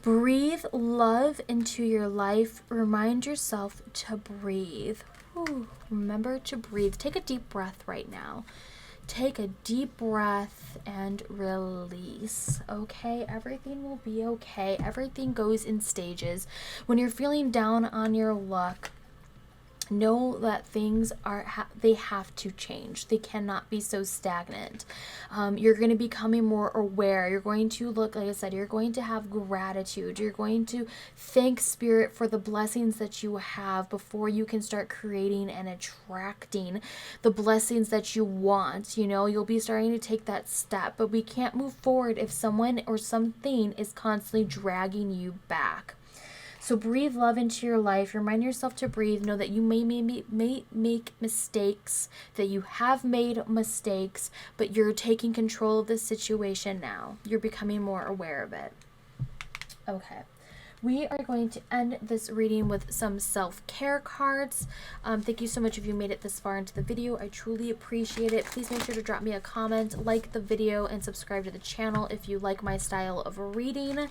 Breathe love into your life. Remind yourself to breathe. Ooh, remember to breathe. Take a deep breath right now. Take a deep breath and release. Okay, everything will be okay. Everything goes in stages. When you're feeling down on your luck, know that things they have to change. They cannot be so stagnant. You're going to be becoming more aware. You're going to look, like I said, you're going to have gratitude. You're going to thank spirit for the blessings that you have before you can start creating and attracting the blessings that you want. You know, you'll be starting to take that step, but we can't move forward if someone or something is constantly dragging you back. So breathe love into your life. Remind yourself to breathe. Know that you may make mistakes, that you have made mistakes, but you're taking control of the situation now. You're becoming more aware of it. Okay. We are going to end this reading with some self-care cards. Thank you so much if you made it this far into the video. I truly appreciate it. Please make sure to drop me a comment, like the video, and subscribe to the channel if you like my style of reading.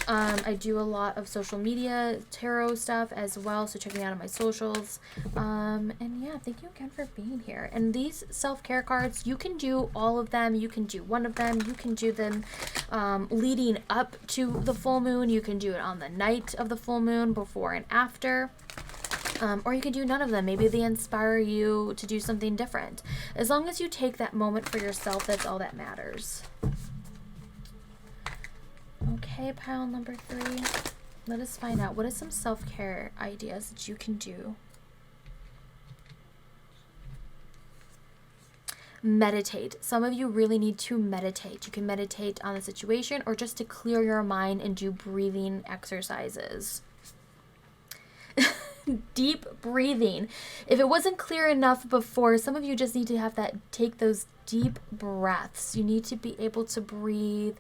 I do a lot of social media, tarot stuff as well, so check me out on my socials. And yeah, thank you again for being here. And these self-care cards, you can do all of them. You can do one of them. You can do them leading up to the full moon. You can do it on the night of the full moon, before and after, or you can do none of them. Maybe they inspire you to do something different. As long as you take that moment for yourself, that's all that matters. Okay, pile number 3. Let us find out, what are some self-care ideas that you can do? Meditate. Some of you really need to meditate. You can meditate on the situation or just to clear your mind and do breathing exercises. Deep breathing. If it wasn't clear enough before, some of you just need to take those deep breaths. You need to be able to breathe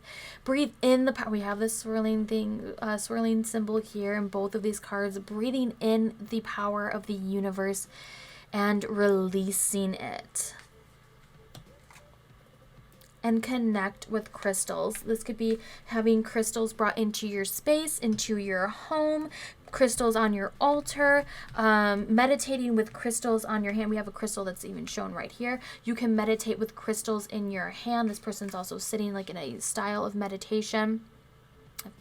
in the power. We have this swirling symbol here in both of these cards, breathing in the power of the universe and releasing it. And connect with crystals. This could be having crystals brought into your space, into your home. crystals on your altar, meditating with crystals on your hand. We have a crystal that's even shown right here. You can meditate with crystals in your hand. This person's also sitting like in a style of meditation.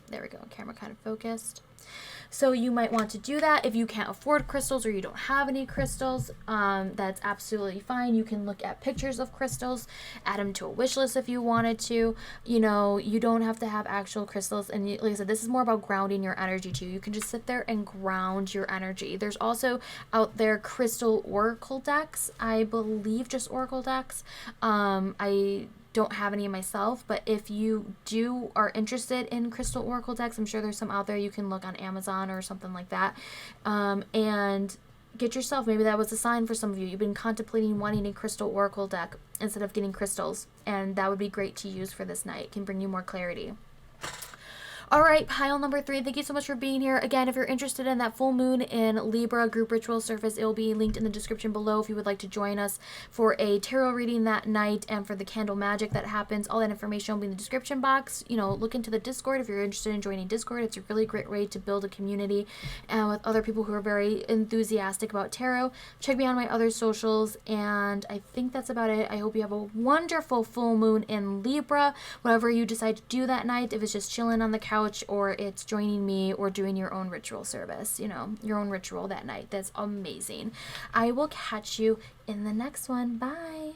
There we go, camera kind of focused. So you might want to do that. If you can't afford crystals or you don't have any crystals, that's absolutely fine. You can look at pictures of crystals, add them to a wish list if you wanted to. You know, you don't have to have actual crystals. And like I said, this is more about grounding your energy too. You can just sit there and ground your energy. There's also out there crystal oracle decks. I believe just oracle decks. I don't have any myself, but if you are interested in crystal oracle decks, I'm sure there's some out there. You can look on Amazon or something like that, and get yourself, maybe that was a sign for some of you. You've been contemplating wanting a crystal oracle deck instead of getting crystals, and that would be great to use for this night. It can bring you more clarity. All right, pile number 3, thank you so much for being here. Again, if you're interested in that full moon in Libra group ritual service, it will be linked in the description below if you would like to join us for a tarot reading that night and for the candle magic that happens. All that information will be in the description box. You know, look into the Discord if you're interested in joining Discord. It's a really great way to build a community with other people who are very enthusiastic about tarot. Check me on my other socials, and I think that's about it. I hope you have a wonderful full moon in Libra, whatever you decide to do that night. If it's just chilling on the couch, or it's joining me or doing your own ritual service, you know, your own ritual that night. That's amazing. I will catch you in the next one. Bye.